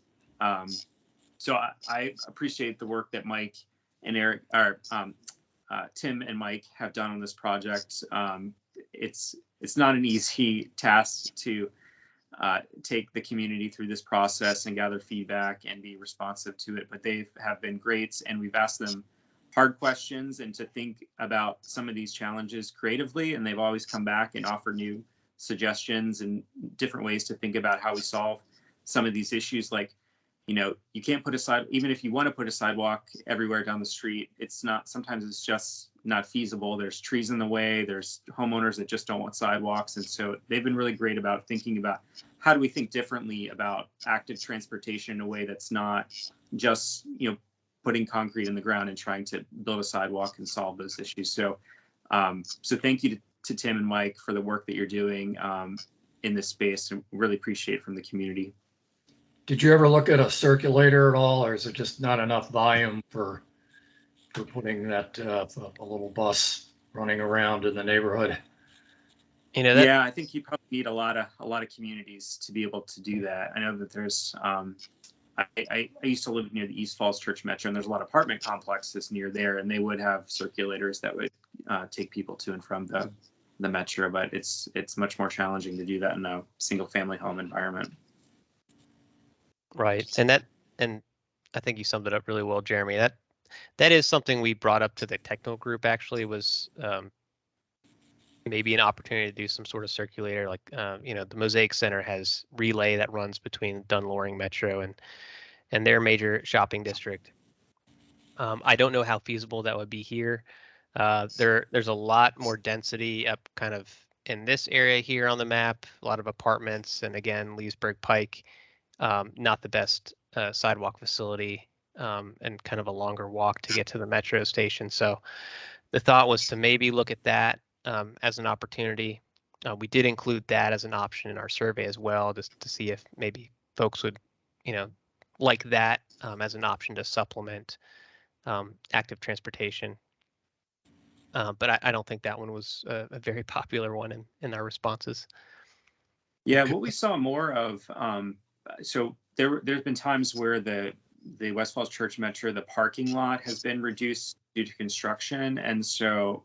So I appreciate the work that Mike and Eric, or Tim and Mike have done on this project. It's not an easy task to take the community through this process and gather feedback and be responsive to it, but they have been great, and we've asked them hard questions and to think about some of these challenges creatively, and they've always come back and offered new suggestions and different ways to think about how we solve some of these issues. Like, you can't put even if you want to put a sidewalk everywhere down the street, sometimes it's just not feasible. There's trees in the way, there's homeowners that just don't want sidewalks. And so they've been really great about thinking about how do we think differently about active transportation in a way that's not just, putting concrete in the ground and trying to build a sidewalk and solve those issues. So, so thank you to Tim and Mike for the work that you're doing in this space, and really appreciate it from the community. Did you ever look at a circulator at all, or is it just not enough volume for putting that a little bus running around in the neighborhood? Yeah, I think you probably need a lot of communities to be able to do that. I know that there's I used to live near the East Falls Church Metro, and there's a lot of apartment complexes near there, and they would have circulators that would take people to and from the metro, but it's much more challenging to do that in a single family home environment. Right. And I think you summed it up really well, Jeremy. That is something we brought up to the technical group, actually, was maybe an opportunity to do some sort of circulator. Like, the Mosaic Center has relay that runs between Dunn-Loring Metro and their major shopping district. I don't know how feasible that would be here. There's a lot more density up kind of in this area here on the map, a lot of apartments, and again, Leesburg Pike, not the best sidewalk facility, and kind of a longer walk to get to the metro station. So the thought was to maybe look at that as an opportunity. We did include that as an option in our survey as well, just to see if maybe folks would, like that as an option to supplement active transportation. But I don't think that one was a very popular one in our responses. Yeah, what we saw more of, so there's been times where the West Falls Church Metro, the parking lot has been reduced due to construction, and so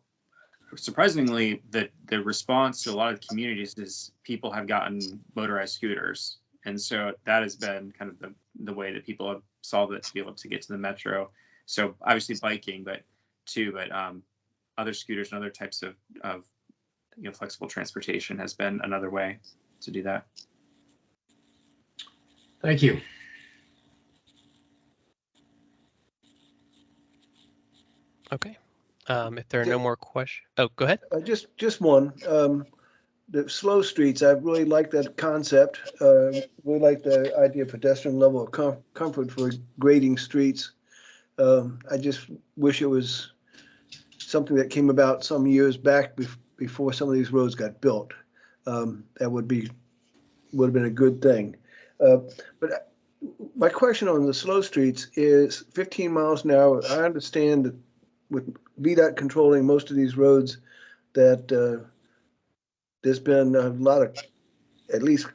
surprisingly, the response to a lot of communities is people have gotten motorized scooters, and so that has been kind of the way that people have solved it to be able to get to the metro. So obviously biking, but other scooters and other types of flexible transportation has been another way to do that. Thank you. Okay. If there are no more questions, oh, go ahead. Just one. The slow streets, I really like that concept. Really like the idea of pedestrian level of comfort for grading streets. I just wish it was something that came about some years back before some of these roads got built. That would have been a good thing. But my question on the slow streets is 15 miles an hour. I understand that with VDOT controlling most of these roads, that there's been a lot of, at least,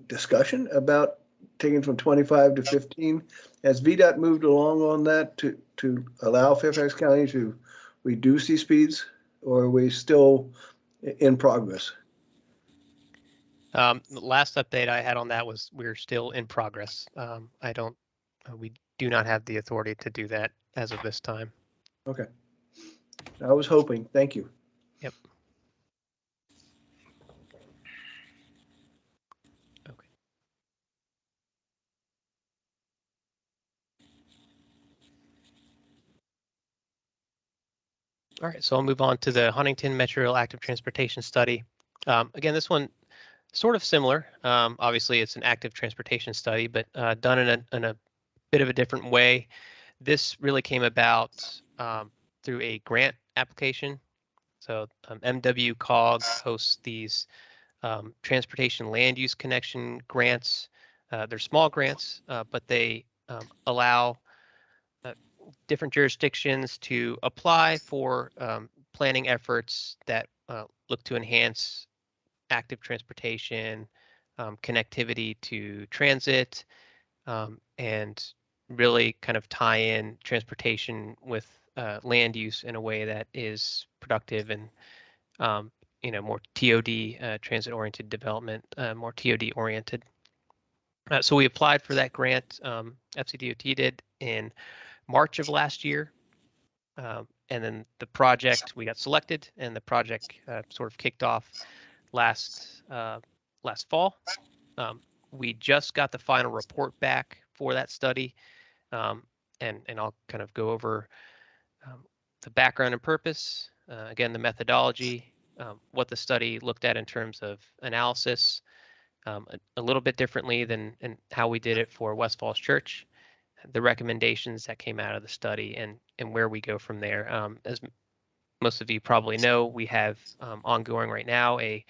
discussion about taking from 25 to 15. Has VDOT moved along on that to allow Fairfax County to reduce these speeds, or are we still in progress? The last update I had on that was we're still in progress. We do not have the authority to do that as of this time. Okay. I was hoping. Thank you. Yep. Okay. All right, so I'll move on to the Huntington Metro Rail Active Transportation Study. Again, this one sort of similar. Obviously, it's an active transportation study, but done in a bit of a different way. This really came about through a grant application. So MWCOG hosts these transportation land use connection grants. They're small grants, but they allow different jurisdictions to apply for planning efforts that look to enhance active transportation, connectivity to transit, and really kind of tie in transportation with land use in a way that is productive and more TOD, transit-oriented development, more TOD oriented. So we applied for that grant. FCDOT did in March of last year. And then the project, we got selected, and the project sort of kicked off last fall. We just got the final report back for that study, and I'll kind of go over the background and purpose, again, the methodology, what the study looked at in terms of analysis, a little bit differently than how we did it for West Falls Church, the recommendations that came out of the study, and where we go from there. As most of you probably know, we have ongoing right now a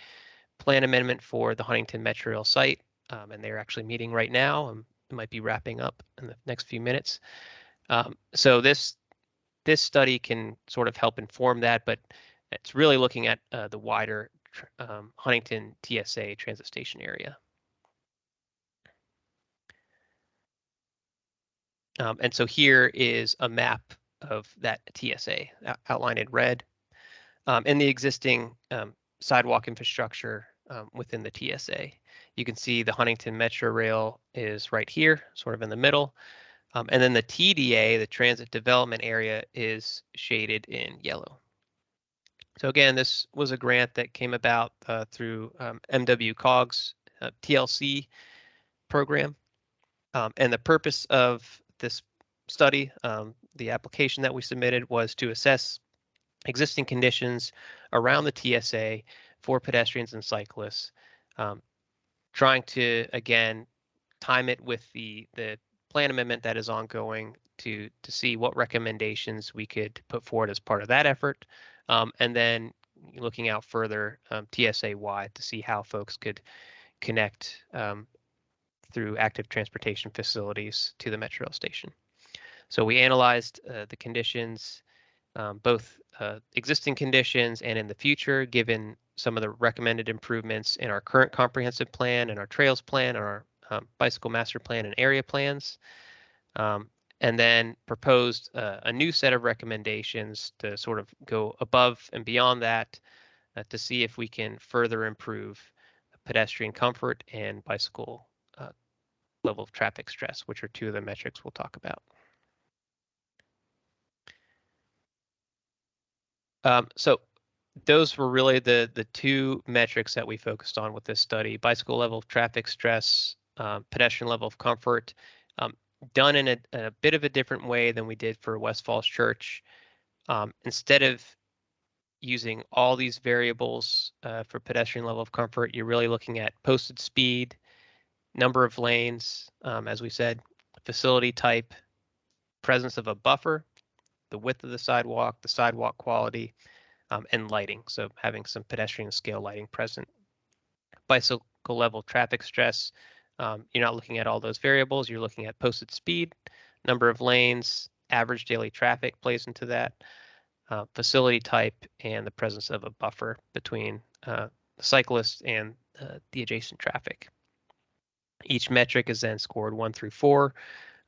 plan amendment for the Huntington Metro Rail site, and they're actually meeting right now. It might be wrapping up in the next few minutes. So this study can sort of help inform that, but it's really looking at the wider Huntington TSA transit station area. And so here is a map of that TSA outlined in red, and the existing sidewalk infrastructure within the TSA. You can see the Huntington Metro Rail is right here, sort of in the middle. And then the TDA, the Transit Development Area, is shaded in yellow. So again, this was a grant that came about through MWCOG's TLC program. And the purpose of this study, the application that we submitted, was to assess existing conditions around the TSA for pedestrians and cyclists, trying to, again, time it with the plan amendment that is ongoing to see what recommendations we could put forward as part of that effort, and then looking out further TSA-wide to see how folks could connect through active transportation facilities to the Metro Rail station. So we analyzed the conditions, both existing conditions and in the future, given some of the recommended improvements in our current comprehensive plan and our trails plan, and our bicycle master plan and area plans, and then proposed a new set of recommendations to sort of go above and beyond that to see if we can further improve pedestrian comfort and bicycle level of traffic stress, which are two of the metrics we'll talk about. So those were really the two metrics that we focused on with this study: bicycle level of traffic stress, pedestrian level of comfort, done in a bit of a different way than we did for West Falls Church. Instead of using all these variables for pedestrian level of comfort, you're really looking at posted speed, number of lanes, as we said, facility type, presence of a buffer, the width of the sidewalk quality, and lighting. So having some pedestrian scale lighting present. Bicycle level traffic stress, you're not looking at all those variables. You're looking at posted speed, number of lanes, average daily traffic plays into that, facility type, and the presence of a buffer between the cyclist and the adjacent traffic. Each metric is then scored 1 through 4,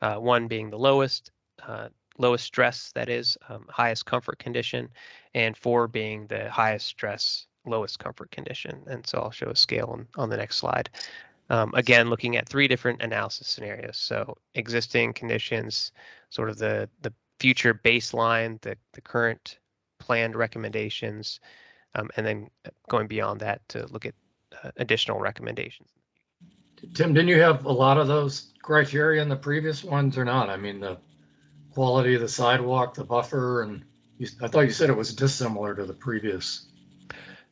1 being the lowest stress, that is, highest comfort condition, and 4 being the highest stress, lowest comfort condition. And so I'll show a scale on the next slide. Again, looking at 3 different analysis scenarios. So existing conditions, sort of the future baseline, the current planned recommendations, and then going beyond that to look at additional recommendations. Tim, didn't you have a lot of those criteria in the previous ones or not? I mean, the quality of the sidewalk, the buffer, and I thought you said it was dissimilar to the previous.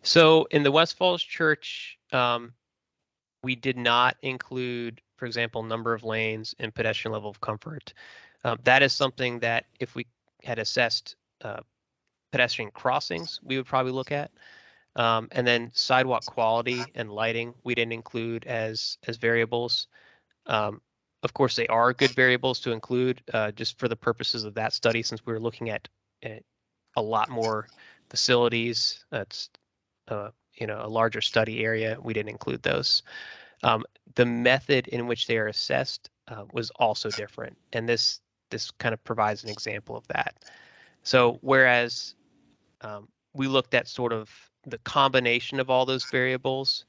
So in the West Falls Church, we did not include, for example, number of lanes and pedestrian level of comfort. That is something that if we had assessed pedestrian crossings, we would probably look at. And then sidewalk quality and lighting, we didn't include as variables. Of course, they are good variables to include just for the purposes of that study, since we were looking at a lot more facilities. That's a larger study area. We didn't include those. The method in which they are assessed was also different, and this kind of provides an example of that. So whereas we looked at sort of the combination of all those variables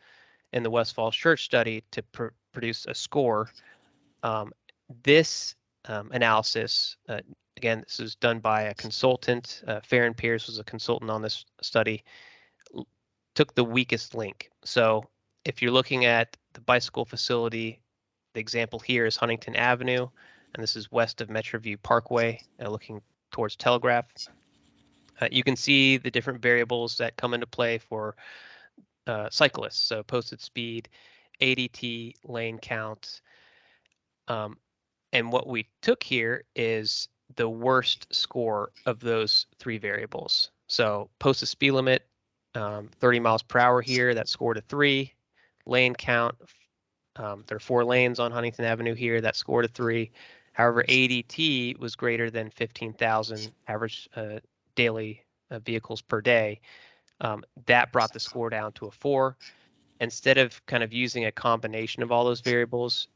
in the West Falls Church study to produce a score, this analysis, again, this is done by a consultant. Farron Pierce was a consultant on this study, took the weakest link. So if you're looking at the bicycle facility, the example here is Huntington Avenue, and this is west of Metroview Parkway, looking towards Telegraph. You can see the different variables that come into play for cyclists. So posted speed, ADT, lane count. And what we took here is the worst score of those 3 variables. So posted speed limit, 30 miles per hour here, that scored a 3. Lane count, there are 4 lanes on Huntington Avenue here, that scored a 3. However, ADT was greater than 15,000 average daily vehicles per day. That brought the score down to a 4. Instead of kind of using a combination of all those variables,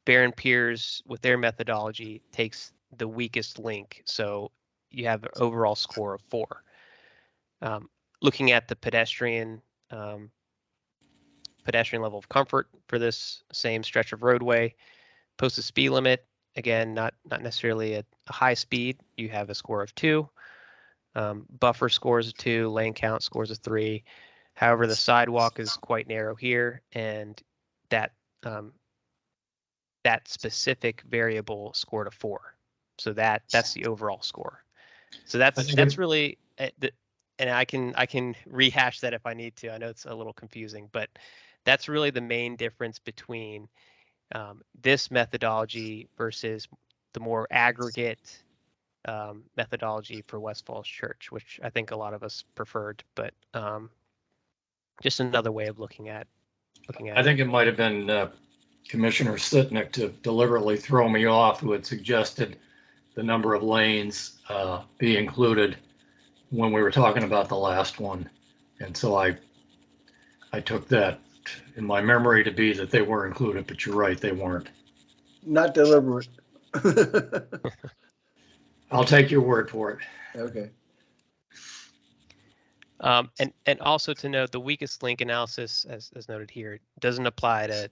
Barron Piers, with their methodology, takes the weakest link. So you have an overall score of 4. Looking at the pedestrian level of comfort for this same stretch of roadway, posted speed limit, again, not necessarily a high speed. You have a score of 2. Buffer scores of 2, lane count scores of 3. However, the sidewalk is quite narrow here, and that that specific variable scored a 4. So that's the overall score. So that's really and I can rehash that if I need to. I know it's a little confusing, but that's really the main difference between this methodology versus the more aggregate methodology for West Falls Church, which I think a lot of us preferred, but just another way of looking at I think it might have been Commissioner Sitnick to deliberately throw me off, who had suggested the number of lanes be included when we were talking about the last one. And so I took that in my memory to be that they were included, but you're right, they weren't. Not deliberate. I'll take your word for it. Okay. And also to note, the weakest link analysis, as noted here, doesn't apply to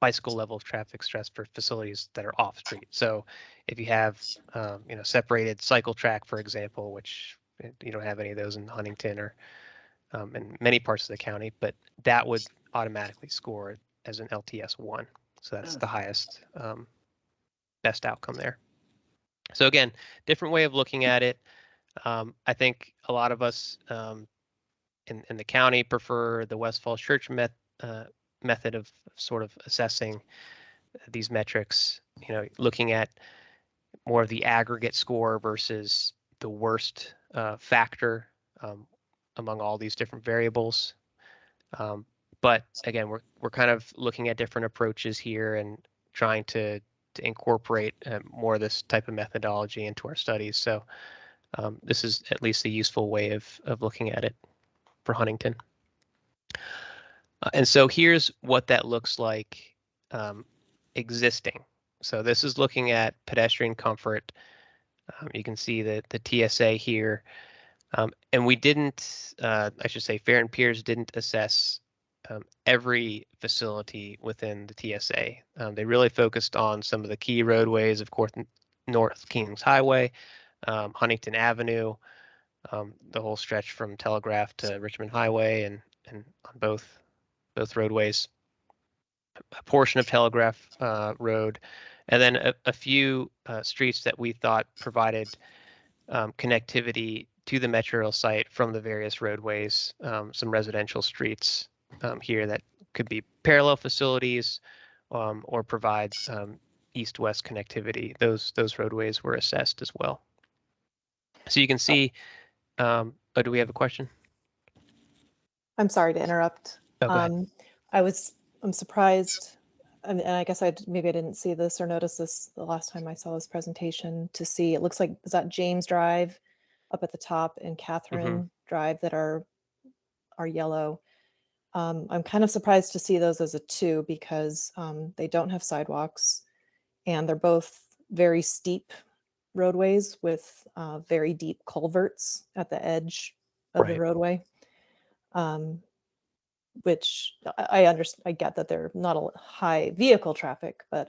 bicycle level of traffic stress for facilities that are off street. So if you have separated cycle track, for example, which you don't have any of those in Huntington or in many parts of the county, but that would automatically score as an LTS 1. So that's the highest best outcome there. So again, different way of looking at it. I think a lot of us in the county prefer the West Falls Church method of sort of assessing these metrics, looking at more of the aggregate score versus the worst factor among all these different variables. But again, we're kind of looking at different approaches here and trying to incorporate more of this type of methodology into our studies. So this is at least a useful way of looking at it for Huntington. And so here's what that looks like existing. So this is looking at pedestrian comfort. You can see the TSA here. And we didn't, I should say, Farron Piers didn't assess every facility within the TSA. They really focused on some of the key roadways, of course, North Kings Highway, Huntington Avenue, the whole stretch from Telegraph to Richmond Highway, and on both roadways, a portion of Telegraph Road, and then a few streets that we thought provided connectivity to the metro rail site from the various roadways, some residential streets here that could be parallel facilities or provide east-west connectivity. Those roadways were assessed as well. So you can see, do we have a question? I'm sorry to interrupt. Oh, go ahead. I'm surprised, and I guess maybe I didn't see this or notice this the last time I saw this presentation, to see, it looks like, is that James Drive up at the top and Catherine Drive that are yellow. I'm kind of surprised to see those as a 2 because they don't have sidewalks and they're both very steep roadways with very deep culverts at the edge of the roadway. Which I understand, I get that they're not a high vehicle traffic, but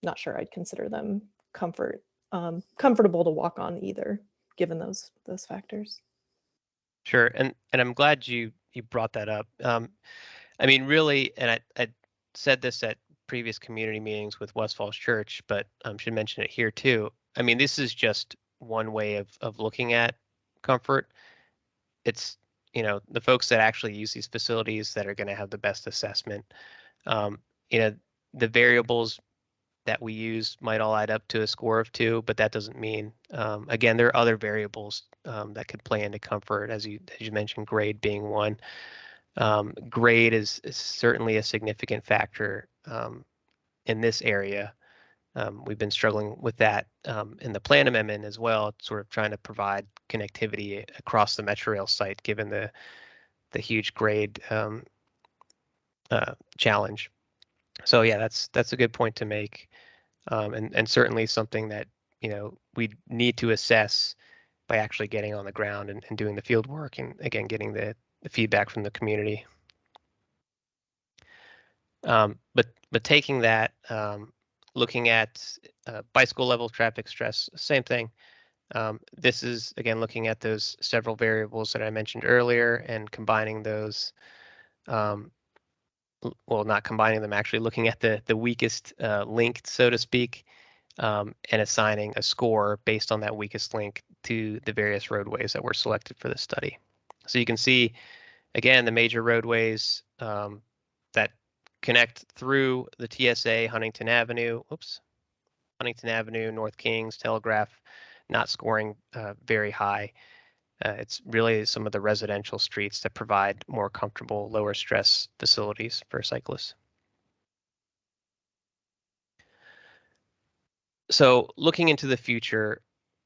not sure I'd consider them comfortable to walk on either, given those factors. Sure, and I'm glad you brought that up. I mean, really, and I said this at previous community meetings with West Falls Church, but should mention it here too. I mean, this is just one way of looking at comfort. It's the folks that actually use these facilities that are going to have the best assessment. The variables that we use might all add up to a score of 2, but that doesn't mean, again, there are other variables that could play into comfort, as you mentioned, grade being one. Grade is certainly a significant factor in this area. We've been struggling with that in the plan amendment as well, sort of trying to provide connectivity across the metro rail site, given the huge grade challenge. So yeah, that's a good point to make, and certainly something that we need to assess by actually getting on the ground and doing the field work, and again getting the feedback from the community. But taking that, looking at bicycle level traffic stress, same thing. This is again looking at those several variables that I mentioned earlier and combining those. Well, not combining them, actually looking at the weakest link, so to speak, and assigning a score based on that weakest link to the various roadways that were selected for this study. So you can see, again, the major roadways that connect through the TSA, Huntington Avenue, North Kings, Telegraph, not scoring very high. It's really some of the residential streets that provide more comfortable, lower stress facilities for cyclists. So looking into the future,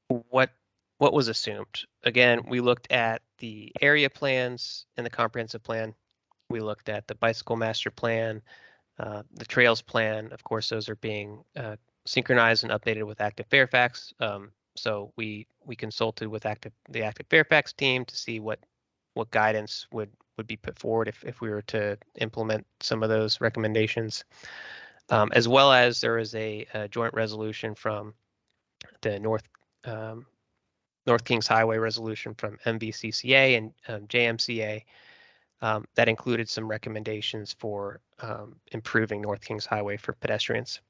what was assumed? Again, we looked at the area plans in the comprehensive plan. We looked at the bicycle master plan, the trails plan. Of course, those are being synchronized and updated with Active Fairfax. So we consulted with the Active Fairfax team to see what guidance would be put forward if we were to implement some of those recommendations, as well as there is a joint resolution from the North Kings Highway resolution from MVCCA and JMCA that included some recommendations for improving North Kings Highway for pedestrians.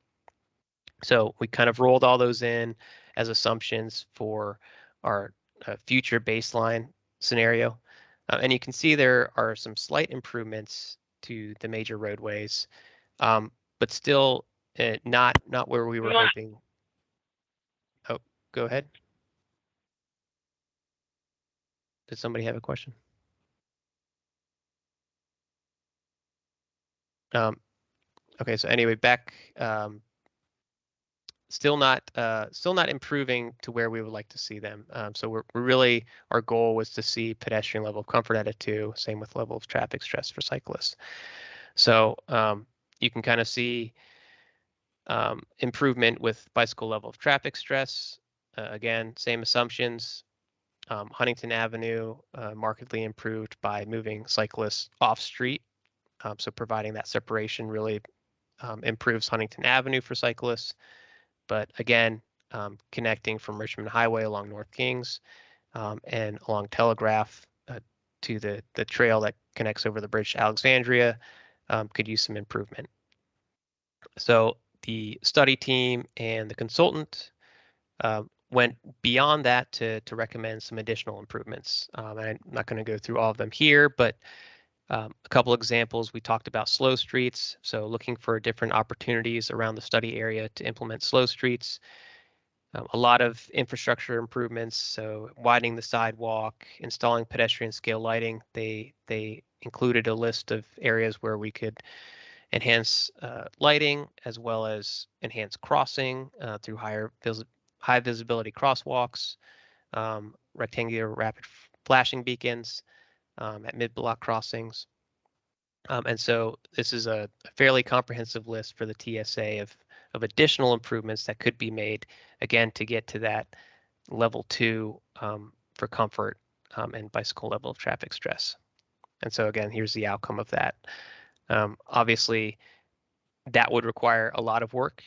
So we kind of rolled all those in as assumptions for our future baseline scenario. And you can see there are some slight improvements to the major roadways, but still not where we were hoping. Oh, go ahead. Did somebody have a question? Okay, so anyway, back. Still not improving to where we would like to see them. So we're really, our goal was to see pedestrian level of comfort at a 2, same with level of traffic stress for cyclists. So you can kind of see improvement with bicycle level of traffic stress. Again, same assumptions. Huntington Avenue markedly improved by moving cyclists off street. So providing that separation really improves Huntington Avenue for cyclists. But again, connecting from Richmond Highway along North Kings and along Telegraph to the trail that connects over the bridge to Alexandria could use some improvement. So the study team and the consultant went beyond that to recommend some additional improvements. I'm not going to go through all of them here, but a couple examples. We talked about slow streets, so looking for different opportunities around the study area to implement slow streets. A lot of infrastructure improvements, so widening the sidewalk, installing pedestrian scale lighting. They included a list of areas where we could enhance lighting as well as enhance crossing through high visibility crosswalks, rectangular rapid flashing beacons at mid-block crossings. And so this is a fairly comprehensive list for the TSA of additional improvements that could be made, again, to get to that level 2 for comfort and bicycle level of traffic stress. And so again, here's the outcome of that. Obviously, that would require a lot of work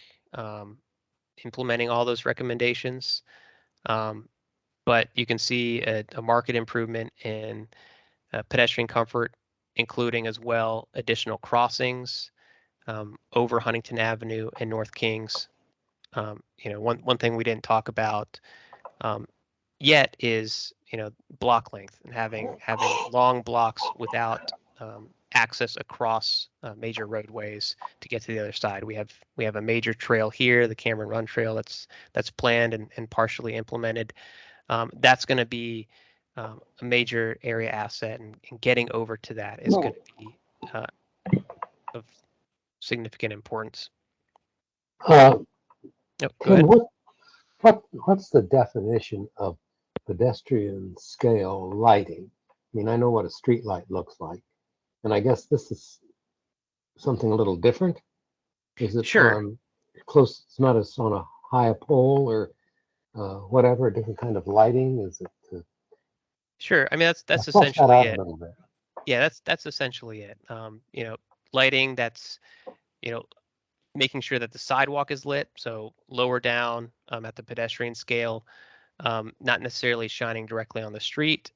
implementing all those recommendations. But you can see a marked improvement in pedestrian comfort, including as well additional crossings over Huntington Avenue and North Kings. One thing we didn't talk about yet is block length and having long blocks without access across major roadways to get to the other side. We have a major trail here, the Cameron Run Trail, that's planned and partially implemented. That's going to be a major area asset, and getting over to that is going to be of significant importance. Tim, Go ahead. what's the definition of pedestrian scale lighting? I mean, I know what a street light looks like, and I guess this is something a little different. Is it Sure. close? It's not as on a high pole or whatever, a different kind of lighting? Is it Sure. I mean, that's flesh that essentially out a it. little bit? Yeah, that's essentially it. Lighting that's, you know, making sure that the sidewalk is lit, so lower down at the pedestrian scale, not necessarily shining directly on the street.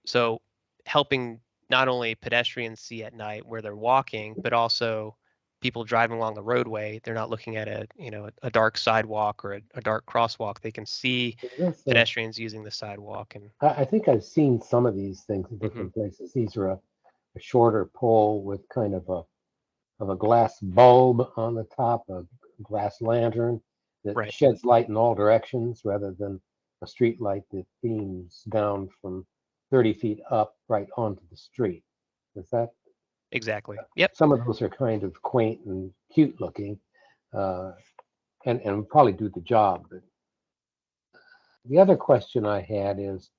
So helping not only pedestrians see at night where they're walking, but also people driving along the roadway. They're not looking at a dark sidewalk or a dark crosswalk. They can see Is this, pedestrians using the sidewalk. And I think I've seen some of these things in different places. These are a shorter pole with kind of a glass bulb on the top, a glass lantern that right, sheds light in all directions rather than a street light that beams down from 30 feet up right onto the street. Is that exactly. Yep. some of those are kind of quaint and cute looking, and probably do the job. But the other question I had is,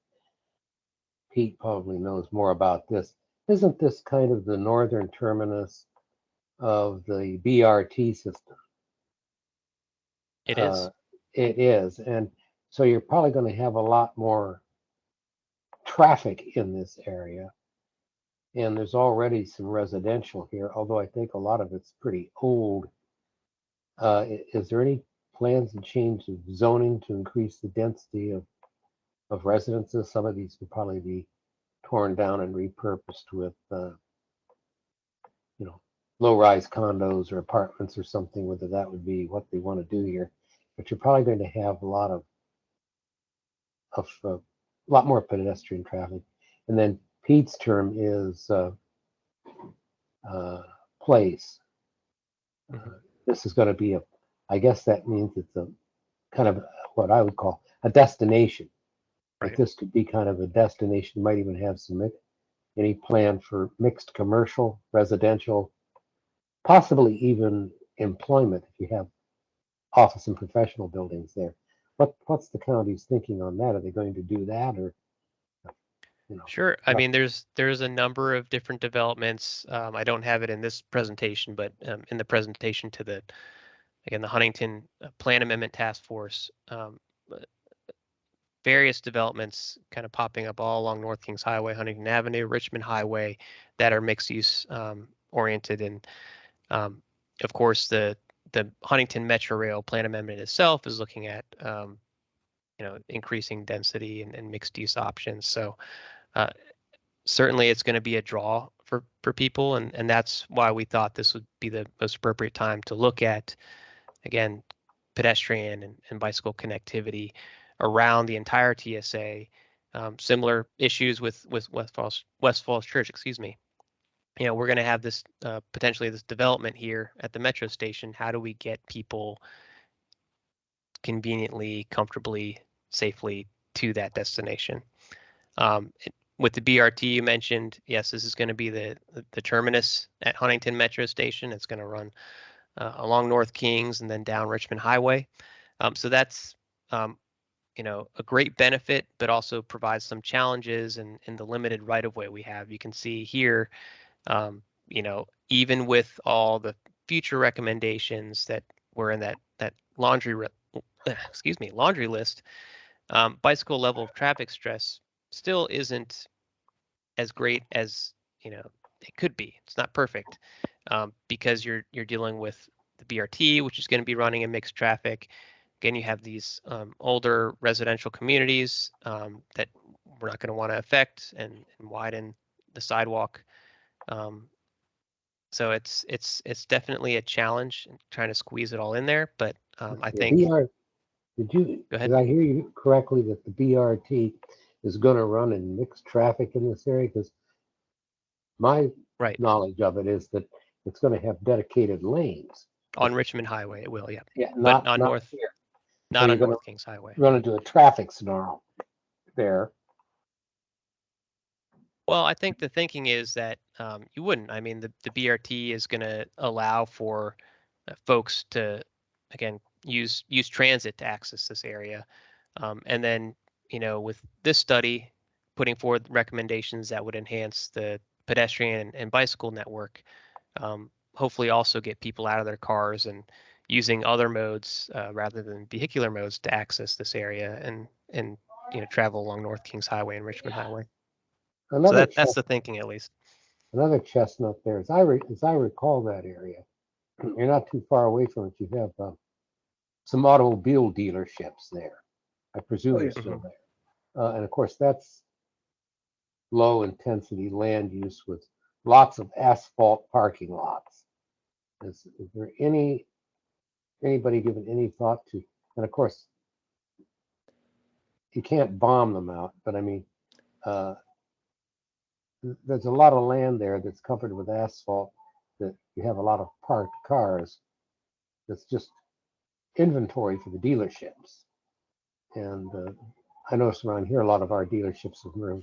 Pete probably knows more about this. Isn't this kind of the northern terminus of the BRT system? It is. It is, and so you're probably going to have a lot more traffic in this area. And there's already some residential here, although I think a lot of it's pretty old. Is there any plans to change the zoning to increase the density of residences? Some of these could probably be torn down and repurposed with, low-rise condos or apartments or something, whether that would be what they want to do here. But you're probably going to have a lot more pedestrian traffic. And then Pete's term is place. This is going to be I guess that means it's a kind of what I would call a destination. Like Right. this could be kind of a destination. Might even have any plan for mixed commercial, residential, possibly even employment if you have office and professional buildings there. What's the county's thinking on that? Are they going to do that, or Sure. I not? mean, there's a number of different developments. I don't have it in this presentation, but in the presentation to the Huntington Plan Amendment Task Force, various developments kind of popping up all along North Kings Highway, Huntington Avenue, Richmond Highway, that are mixed use oriented. And of course, the Huntington Metro Rail Plan Amendment itself is looking at increasing density and mixed use options. So certainly it's going to be a draw for people, and that's why we thought this would be the most appropriate time to look at, again, pedestrian and bicycle connectivity around the entire TSA. Similar issues with West Falls Church, excuse me. We're going to have this potentially this development here at the metro station. How do we get people conveniently, comfortably, safely to that destination? With the BRT you mentioned, yes, this is going to be the terminus at Huntington Metro Station. It's going to run along North Kings and then down Richmond Highway. So that's a great benefit, but also provides some challenges in the limited right of way we have. You can see here, even with all the future recommendations that were in that laundry list, bicycle level of traffic stress still isn't as great as it could be. It's not perfect because you're dealing with the BRT, which is going to be running in mixed traffic. Again, you have these older residential communities that we're not going to want to affect and widen the sidewalk. So it's definitely a challenge trying to squeeze it all in there. But I think. Go ahead. Did I hear you correctly that the BRT is going to run in mixed traffic in this area? Because my knowledge of it is that it's going to have dedicated lanes on Richmond Highway. It will, yeah. Yeah, but on North Kings Highway. Run into a traffic snarl there. Well, I think the thinking is that you wouldn't. I mean, the BRT is going to allow for folks to, again, use transit to access this area. And then, with this study, putting forward recommendations that would enhance the pedestrian and bicycle network, hopefully also get people out of their cars and using other modes rather than vehicular modes to access this area and travel along North Kings Highway and Richmond Highway. So Another that's the thinking, at least. another chestnut there, as I recall that area, you're not too far away from it. You have some automobile dealerships there. I presume Oh, they're yeah. still there. And of course, that's low intensity land use with lots of asphalt parking lots. Is there anybody given any thought to, and of course, you can't bomb them out, but I mean, there's a lot of land there that's covered with asphalt that you have a lot of parked cars. That's just inventory for the dealerships. And I notice around here, a lot of our dealerships are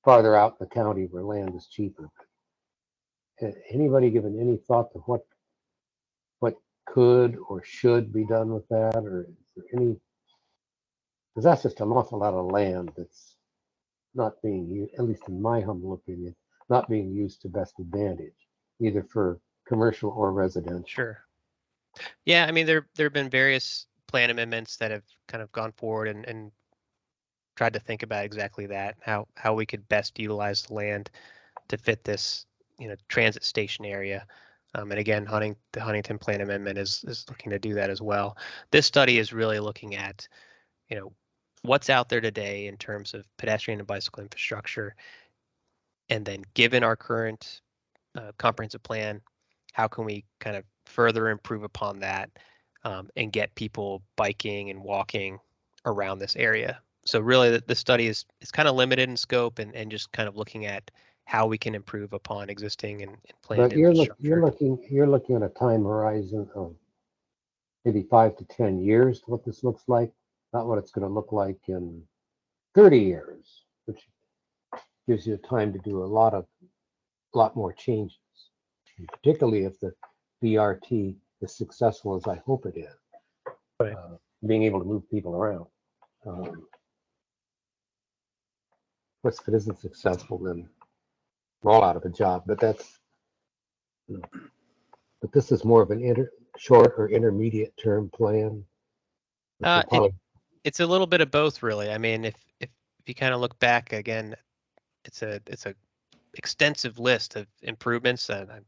farther out in the county where land is cheaper. Anybody given any thought to what could or should be done with that, or is there any? Because that's just an awful lot of land that's not being used, at least in my humble opinion, not being used to best advantage, either for commercial or residential. Sure. Yeah, I mean, there have been various plan amendments that have kind of gone forward and tried to think about exactly that, how we could best utilize the land to fit this, transit station area. And again, the Huntington Plan Amendment is looking to do that as well. This study is really looking at, what's out there today in terms of pedestrian and bicycle infrastructure, and then given our current comprehensive plan, how can we kind of further improve upon that and get people biking and walking around this area. So really, the study is kind of limited in scope and just kind of looking at how we can improve upon existing and planned But you're infrastructure. you're looking at a time horizon of maybe 5 to 10 years to what this looks like, not what it's going to look like in 30 years, which gives you time to do a lot more changes, and particularly if the BRT is successful as I hope it is, Right. being able to move people around. Of course, if it isn't successful, then we're all out of a job. But but this is more of an short or intermediate term plan. It's a little bit of both, really. I mean, if you kind of look back again, it's a extensive list of improvements, and I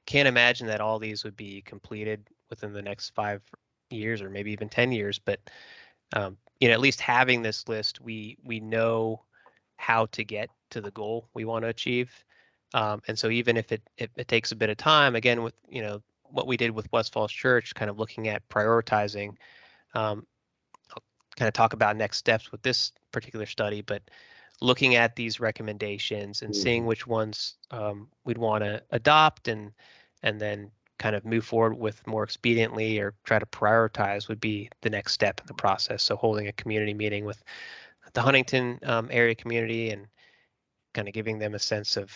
can't imagine that all these would be completed within the next 5 years or maybe even 10 years. But at least having this list, we know how to get to the goal we want to achieve. And so even if it takes a bit of time, again, with what we did with West Falls Church, kind of looking at prioritizing. I'll kind of talk about next steps with this particular study, but looking at these recommendations and seeing which ones we'd want to adopt and then kind of move forward with more expediently or try to prioritize would be the next step in the process. So holding a community meeting with the Huntington area community and kind of giving them a sense of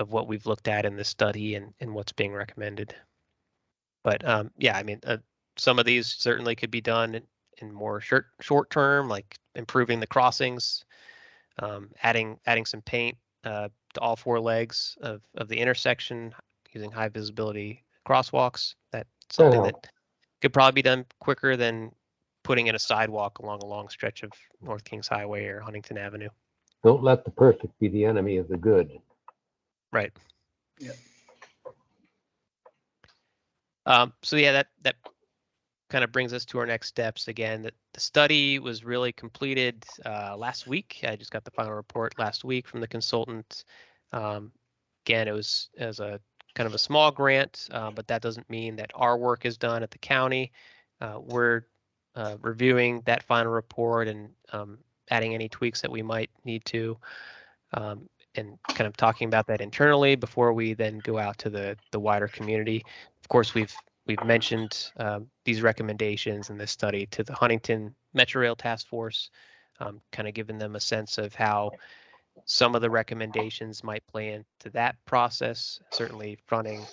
what we've looked at in this study and what's being recommended. But yeah, I mean, some of these certainly could be done in more short term, like improving the crossings, adding some paint to all 4 legs of the intersection using high visibility crosswalks. That's something that could probably be done quicker than putting in a sidewalk along a long stretch of North Kings Highway or Huntington Avenue. Don't let the perfect be the enemy of the good. Right. Yeah. So yeah, that kind of brings us to our next steps. Again, the study was really completed last week. I just got the final report last week from the consultant. Again, it was as a kind of a small grant, but that doesn't mean that our work is done at the county. We're reviewing that final report and adding any tweaks that we might need to, and kind of talking about that internally before we then go out to the wider community. Of course, we've mentioned these recommendations in this study to the Huntington Metro Rail Task Force, kind of giving them a sense of how some of the recommendations might play into that process, certainly fronting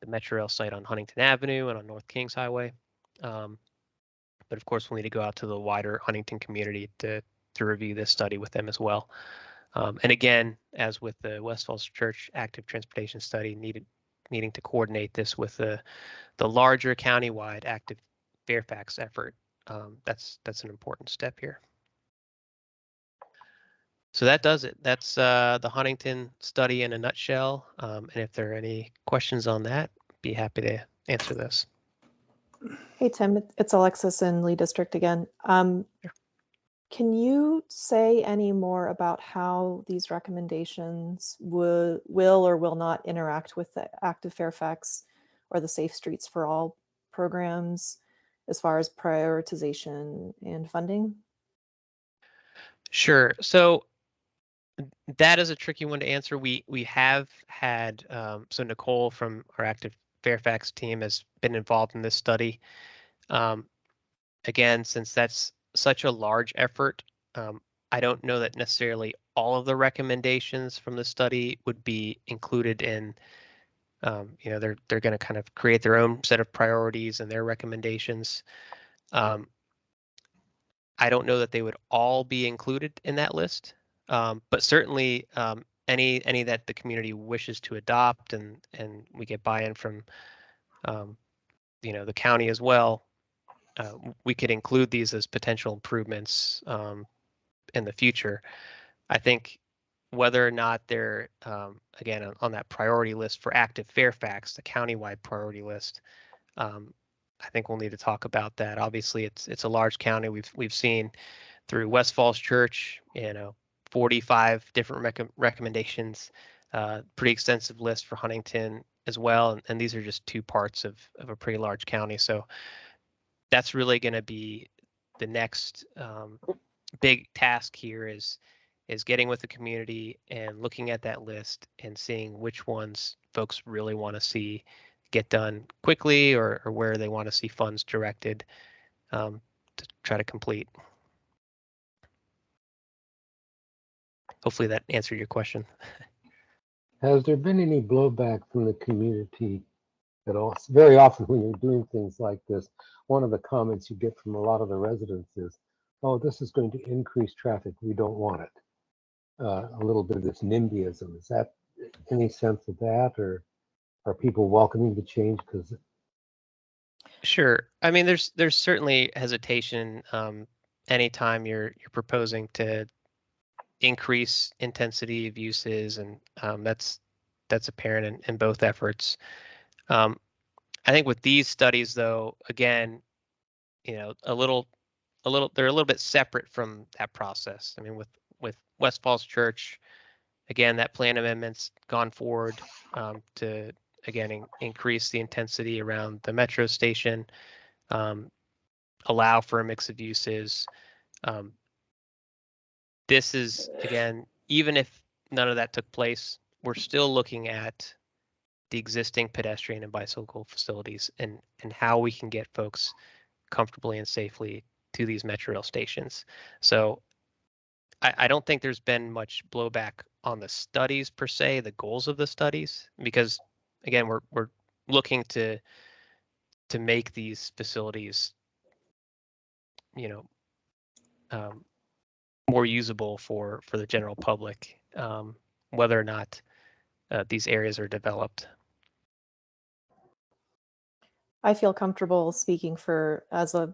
the Metro Rail site on Huntington Avenue and on North Kings Highway. But of course, we'll need to go out to the wider Huntington community to review this study with them as well. And again, as with the West Falls Church Active Transportation Study, needed Meeting to coordinate this with the larger countywide active Fairfax effort. That's an important step here. So that does it. That's the Huntington study in a nutshell. And if there are any questions on that, be happy to answer this. Hey, Tim, it's Alexis in Lee District again. Can you say any more about how these recommendations will or will not interact with the Active Fairfax or the Safe Streets for All programs as far as prioritization and funding? Sure. So that is a tricky one to answer. We have had, so Nicole from our Active Fairfax team has been involved in this study. Again, since that's such a large effort, I don't know that necessarily all of the recommendations from the study would be included in, they're going to kind of create their own set of priorities and their recommendations. I don't know that they would all be included in that list, but certainly any that the community wishes to adopt and we get buy-in from, the county as well. We could include these as potential improvements in the future. I think whether or not they're, again, on that priority list for Active Fairfax, the countywide priority list, I think we'll need to talk about that. Obviously, it's a large county. We've seen through West Falls Church, 45 different recommendations, pretty extensive list for Huntington as well. And these are just two parts of a pretty large county. So that's really going to be the next big task here is getting with the community and looking at that list and seeing which ones folks really want to see get done quickly or where they want to see funds directed to try to complete. Hopefully that answered your question. Has there been any blowback from the community at all? Very often when you're doing things like this, one of the comments you get from a lot of the residents is, oh, this is going to increase traffic. We don't want it. A little bit of this NIMBYism. Is that any sense of that, or are people welcoming the change? Because Sure. I mean, there's certainly hesitation anytime you're proposing to increase intensity of uses, and that's apparent in both efforts. I think with these studies, though, again, they're a little bit separate from that process. I mean, with West Falls Church, again, that plan amendment's gone forward to again increase the intensity around the metro station, allow for a mix of uses. This is, again, even if none of that took place, we're still looking at the existing pedestrian and bicycle facilities and how we can get folks comfortably and safely to these metro rail stations. So I don't think there's been much blowback on the studies per se, the goals of the studies, because again, we're looking to make these facilities, more usable for the general public, whether or not these areas are developed. I feel comfortable speaking as a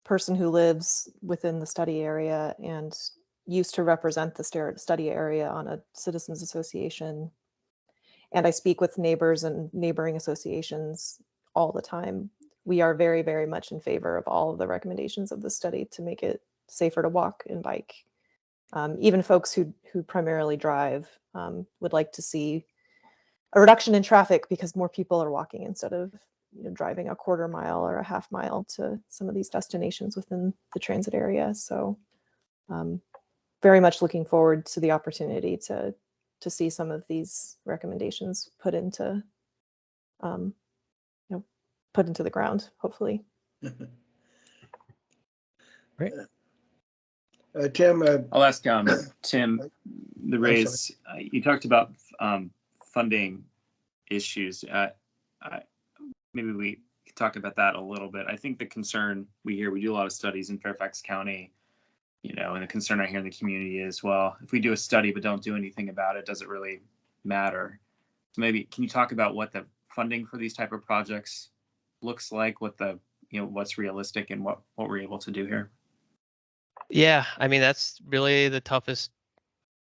person who lives within the study area and used to represent the study area on a citizens association. And I speak with neighbors and neighboring associations all the time. We are very, very much in favor of all of the recommendations of the study to make it safer to walk and bike. Even folks who primarily drive would like to see a reduction in traffic because more people are walking instead of driving a quarter mile or a half mile to some of these destinations within the transit area. So very much looking forward to the opportunity to see some of these recommendations put into the ground, hopefully. Great. Tim, I'll ask Tim, the raise. You talked about funding issues. Maybe we could talk about that a little bit. I think the concern we do a lot of studies in Fairfax County, and the concern I hear in the community is, well, if we do a study but don't do anything about it, does it really matter? So maybe can you talk about what the funding for these type of projects looks like, what the, what's realistic and what we're able to do here? Yeah, I mean, that's really the toughest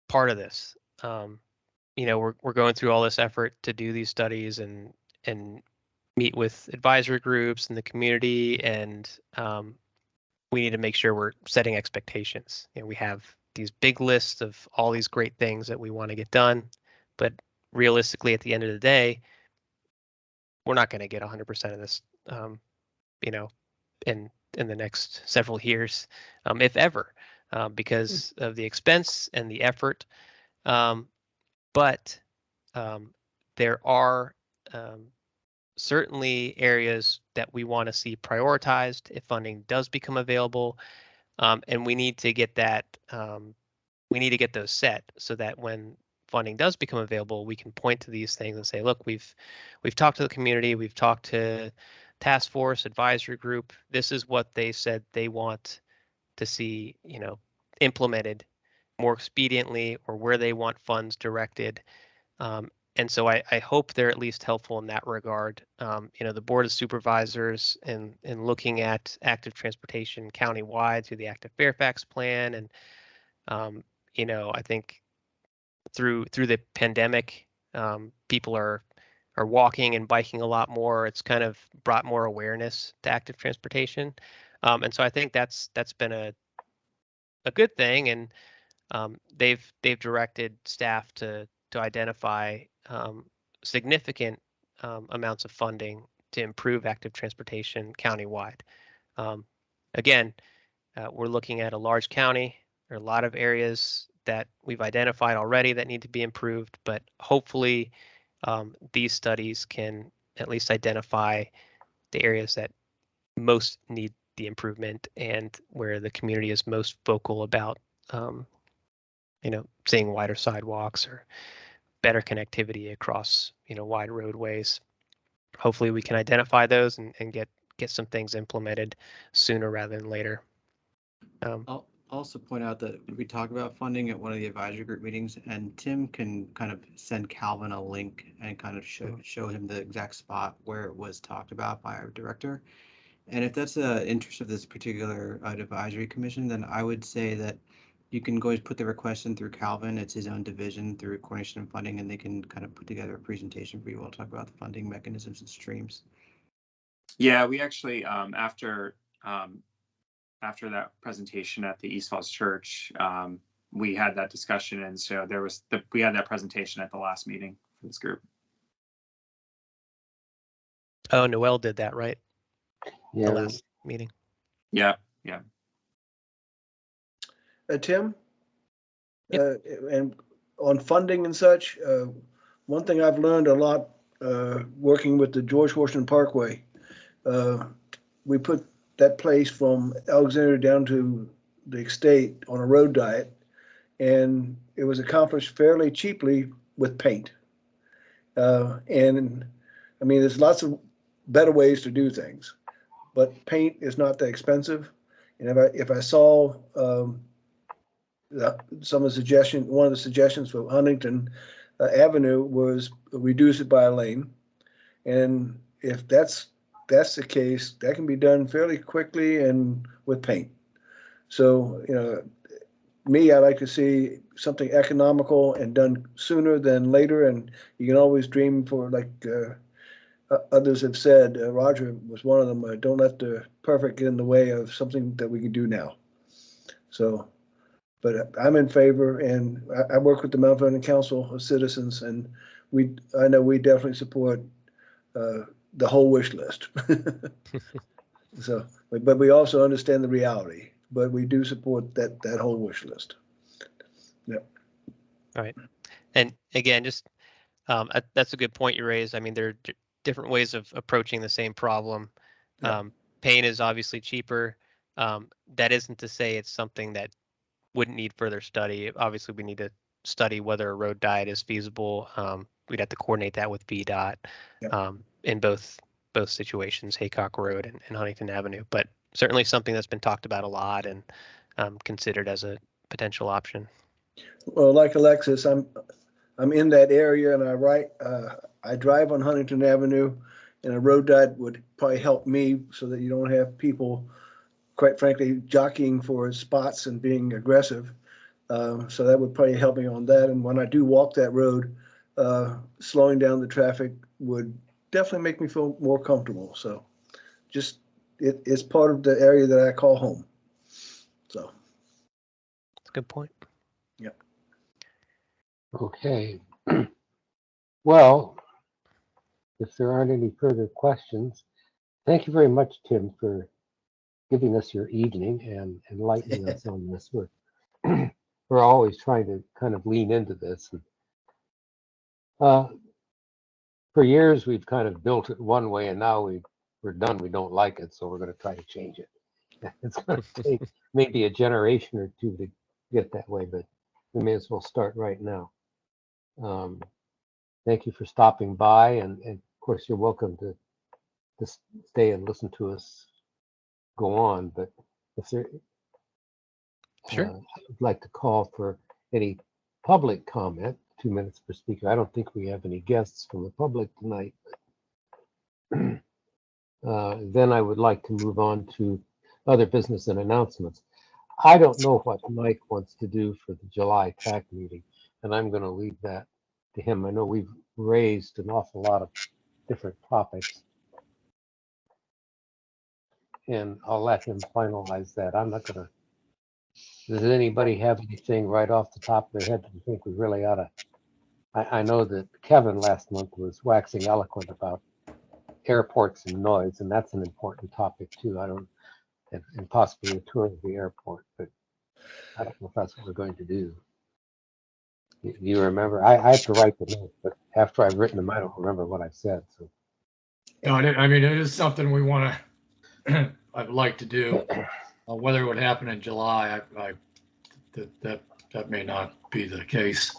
part of this. We're going through all this effort to do these studies and meet with advisory groups in the community, and we need to make sure we're setting expectations. We have these big lists of all these great things that we want to get done, but realistically, at the end of the day, we're not going to get 100% of this, in the next several years, if ever, because of the expense and the effort. But there are certainly areas that we want to see prioritized if funding does become available, and we need to get that. We need to get those set so that when funding does become available, we can point to these things and say, look, we've talked to the community, we've talked to task force, advisory group. This is what they said they want to see, implemented more expediently, or where they want funds directed. And so I hope they're at least helpful in that regard. The Board of Supervisors in looking at active transportation countywide through the Active Fairfax plan, and I think through the pandemic, people are walking and biking a lot more. It's kind of brought more awareness to active transportation, and so I think that's been a good thing. And they've directed staff to identify significant amounts of funding to improve active transportation countywide. Again, we're looking at a large county. There are a lot of areas that we've identified already that need to be improved, but hopefully these studies can at least identify the areas that most need the improvement and where the community is most vocal about seeing wider sidewalks or better connectivity across, wide roadways. Hopefully we can identify those and get some things implemented sooner rather than later. I'll also point out that we talked about funding at one of the advisory group meetings, and Tim can kind of send Calvin a link and kind of show him the exact spot where it was talked about by our director. And if that's the interest of this particular advisory commission, then I would say that you can go put the request in through Calvin. It's his own division through coordination and funding, and they can kind of put together a presentation for you. We'll talk about the funding mechanisms and streams. Yeah, we actually, after that presentation at the East Falls Church, we had that discussion. And so we had that presentation at the last meeting for this group. Oh, Noel did that, right? Yeah. The last meeting. Yeah. Tim? Yep. And on funding and such, one thing I've learned a lot working with the George Washington Parkway, we put that place from Alexandria down to the estate on a road diet, and it was accomplished fairly cheaply with paint. And I mean, there's lots of better ways to do things, but paint is not that expensive. And if I saw one of the suggestions for Huntington Avenue was reduce it by a lane, and if that's the case, that can be done fairly quickly and with paint. So I like to see something economical and done sooner than later, and you can always dream for, like others have said, Roger was one of them, don't let the perfect get in the way of something that we can do now. So, but I'm in favor, and I work with the Mount Vernon Council of Citizens, and I know we definitely support the whole wish list. So, but we also understand the reality, but we do support that whole wish list. Yeah. All right. And again, just that's a good point you raised. I mean, there are different ways of approaching the same problem. Yeah. Paint is obviously cheaper. That isn't to say it's something that wouldn't need further study. Obviously, we need to study whether a road diet is feasible. We'd have to coordinate that with VDOT in both situations, Haycock Road and Huntington Avenue. But certainly something that's been talked about a lot and considered as a potential option. Well, like Alexis, I'm I'm in that area and I drive on Huntington Avenue, and a road dot would probably help me so that you don't have people, quite frankly, jockeying for spots and being aggressive. So that would probably help me on that. And when I do walk that road, slowing down the traffic would definitely make me feel more comfortable. So just, it's part of the area that I call home. So. That's a good point. Yep. Okay. Well, if there aren't any further questions, thank you very much, Tim, for giving us your evening and enlightening us on this. We're always trying to kind of lean into this. For years, we've kind of built it one way, and now we're done. We don't like it, so we're going to try to change it. It's going to take maybe a generation or two to get that way, but we may as well start right now. Thank you for stopping by, and of course, you're welcome to stay and listen to us go on. But if there, Sure. I'd like to call for any public comment. 2 minutes per speaker. I don't think we have any guests from the public tonight. Then I would like to move on to other business and announcements. I don't know what Mike wants to do for the July TAC meeting, and I'm going to leave that to him. I know we've raised an awful lot of different topics, and I'll let him finalize that. I'm not going to. Does anybody have anything right off the top of their head that you think we really ought to? I know that Kevin last month was waxing eloquent about airports and noise, and that's an important topic too. And possibly a tour of the airport, but I don't know if that's what we're going to do. Do you remember? I have to write the notes, but after I've written them, I don't remember what I said. So. No, I mean, it is something we want to, I'd like to do. Whether it would happen in July, that may not be the case.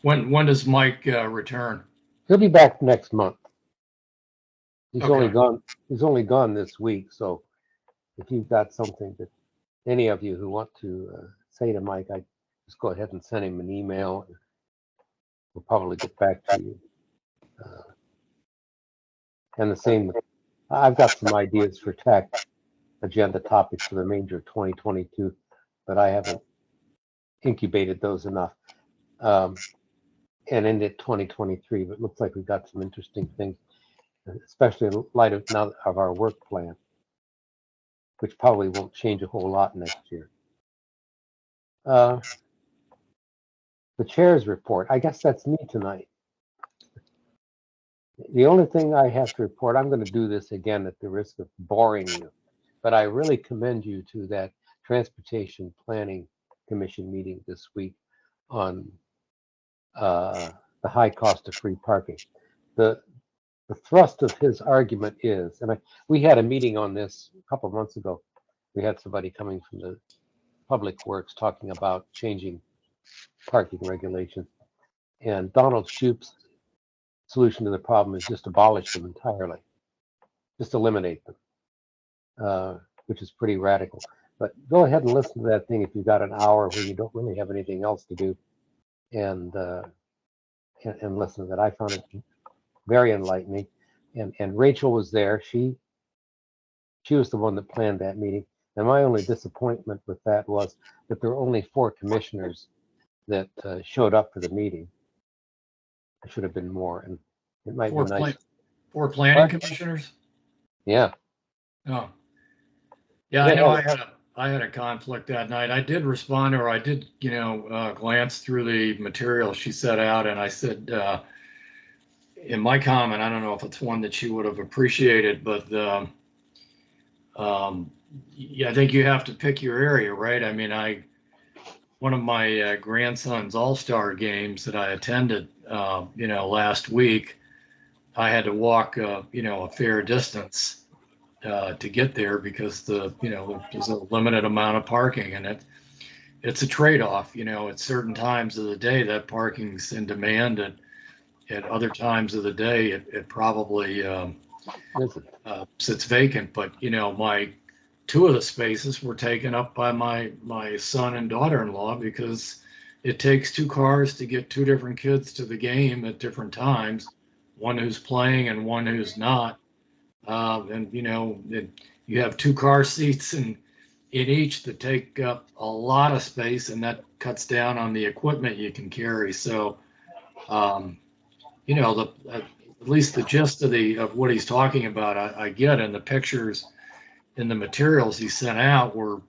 When does Mike return? He'll be back next month. He's Okay. only gone this week. So if you've got something that any of you who want to say to Mike, I just go ahead and send him an email. We'll probably get back to you. And the same, I've got some ideas for TAC agenda topics for the remainder of 2022, but I haven't incubated those enough. And into 2023, but it looks like we've got some interesting things, especially in light of now of our work plan, which probably won't change a whole lot next year. The chair's report, I guess that's me tonight. The only thing I have to report, I'm going to do this again at the risk of boring you, but I really commend you to that Transportation Planning Commission meeting this week on the high cost of free parking. The thrust of his argument is, and we had a meeting on this a couple of months ago. We had somebody coming from the Public Works talking about changing parking regulations, and Donald Shoup's solution to the problem is just abolish them entirely, just eliminate them, which is pretty radical. But go ahead and listen to that thing if you've got an hour where you don't really have anything else to do, and listen to that. I found it very enlightening, and Rachel was there. She was the one that planned that meeting, and my only disappointment with that was that there were only 4 commissioners that showed up for the meeting. There should have been more, and it might be nice. 4 planning commissioners? Yeah. Oh. Yeah, I know I had a conflict that night. I did respond to her. I did, glance through the material she set out, and I said, in my comment, I don't know if it's one that she would have appreciated, but yeah, I think you have to pick your area, right? I mean, one of my grandson's all-star games that I attended, last week, I had to walk, a fair distance to get there because there's a limited amount of parking, and it's a trade-off. At certain times of the day that parking's in demand, and at other times of the day it probably sits vacant. But two of the spaces were taken up by my son and daughter-in-law because it takes two cars to get two different kids to the game at different times, one who's playing and one who's not. And you have two car seats in each that take up a lot of space, and that cuts down on the equipment you can carry. So, at least the gist of what he's talking about, I get, and the pictures in the materials he sent out were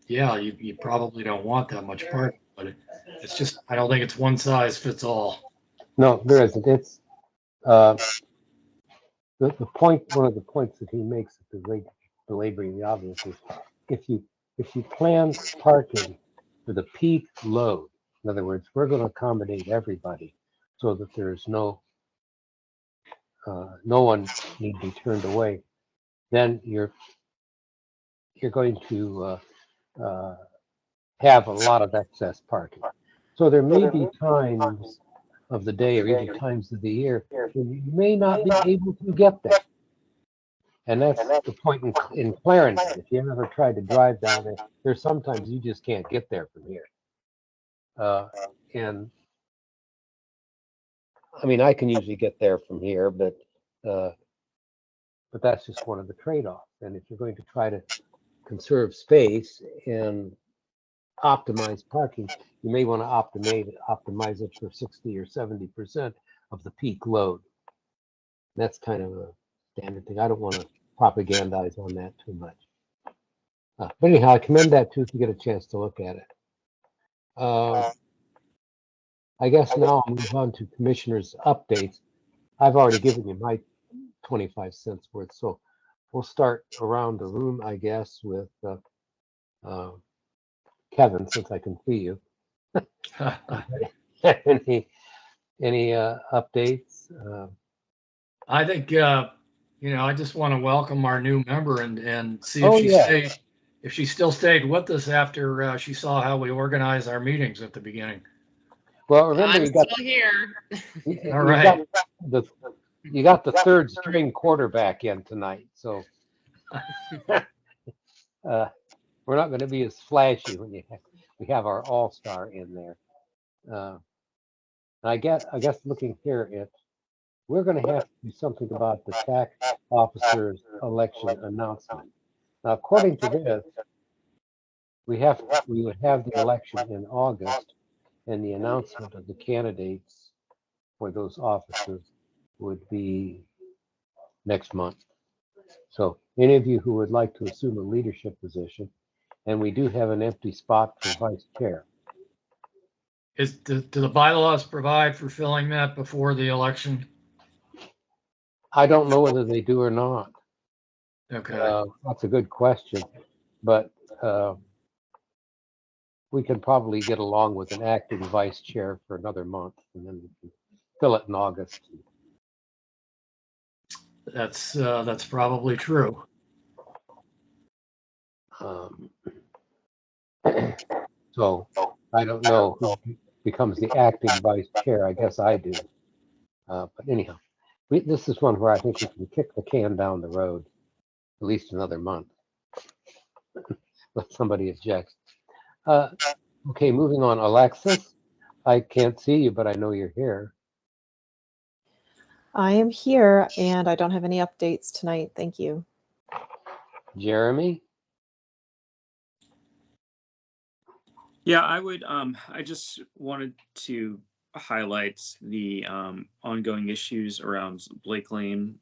yeah, you probably don't want that much parking, but it's just, I don't think it's one size fits all. No, there isn't. It's the point. One of the points that he makes at the rate belaboring the obvious is if you plan parking for the peak load, in other words, we're going to accommodate everybody so that there's no one need be turned away, then you're going to have a lot of excess parking. So there may be times of the day or even times of the year when you may not be able to get there. And that's the point in Clarendon. If you ever tried to drive down there, there's sometimes you just can't get there from here. And I mean, I can usually get there from here, but that's just one of the trade-offs. And if you're going to try to conserve space and optimize parking, you may want to optimize it for 60 or 70% of the peak load. That's kind of a standard thing. I don't want to propagandize on that too much. But anyhow, I commend that too if you get a chance to look at it. I guess now I'll move on to commissioners' updates. I've already given you my 25 cents worth, so we'll start around the room, I guess, with Kevin, since I can see you. Any updates? I think I just want to welcome our new member and see if she still stayed with us after she saw how we organize our meetings at the beginning. Well, remember, I'm still here. All right. You got the third string quarterback in tonight, so we're not going to be as flashy when we have our all-star in there. I guess looking here, we're going to have to do something about the TAC officers election announcement. Now, according to this, we would have the election in August, and the announcement of the candidates for those officers would be next month. So any of you who would like to assume a leadership position, and we do have an empty spot for vice chair. Do the bylaws provide for filling that before the election? I don't know whether they do or not. Okay. That's a good question, but we can probably get along with an acting vice chair for another month, and then we can fill it in August. That's probably true. So I don't know who becomes the acting vice chair. I guess I do. But anyhow, this is one where I think we can kick the can down the road at least another month. Let somebody object. Okay, moving on. Alexis, I can't see you, but I know you're here. I am here and I don't have any updates tonight. Thank you. Jeremy? Yeah, I just wanted to highlight the ongoing issues around Blake Lane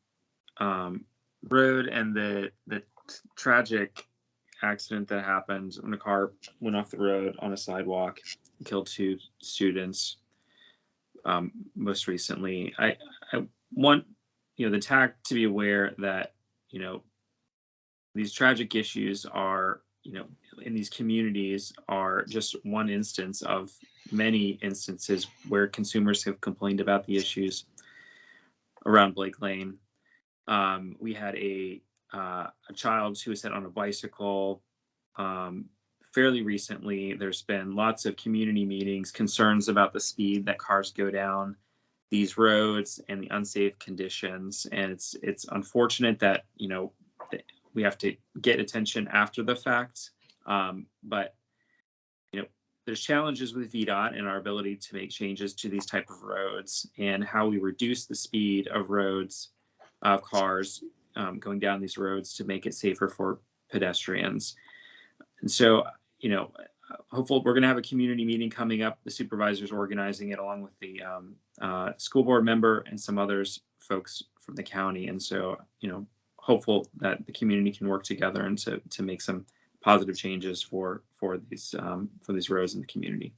Road and the tragic accident that happened when a car went off the road on a sidewalk and killed two students most recently. I want the TAC to be aware that these tragic issues are in these communities are just one instance of many instances where consumers have complained about the issues around Blake Lane. We had a child who was hit on a bicycle fairly recently. There's been lots of community meetings, concerns about the speed that cars go down these roads and the unsafe conditions. And it's unfortunate that we have to get attention after the fact. But there's challenges with VDOT and our ability to make changes to these type of roads and how we reduce the speed of roads, of cars going down these roads to make it safer for pedestrians. And so, hopefully we're going to have a community meeting coming up. The supervisor's organizing it along with the school board member and some others folks from the county. And so, hopeful that the community can work together and to make some positive changes for these roads in the community.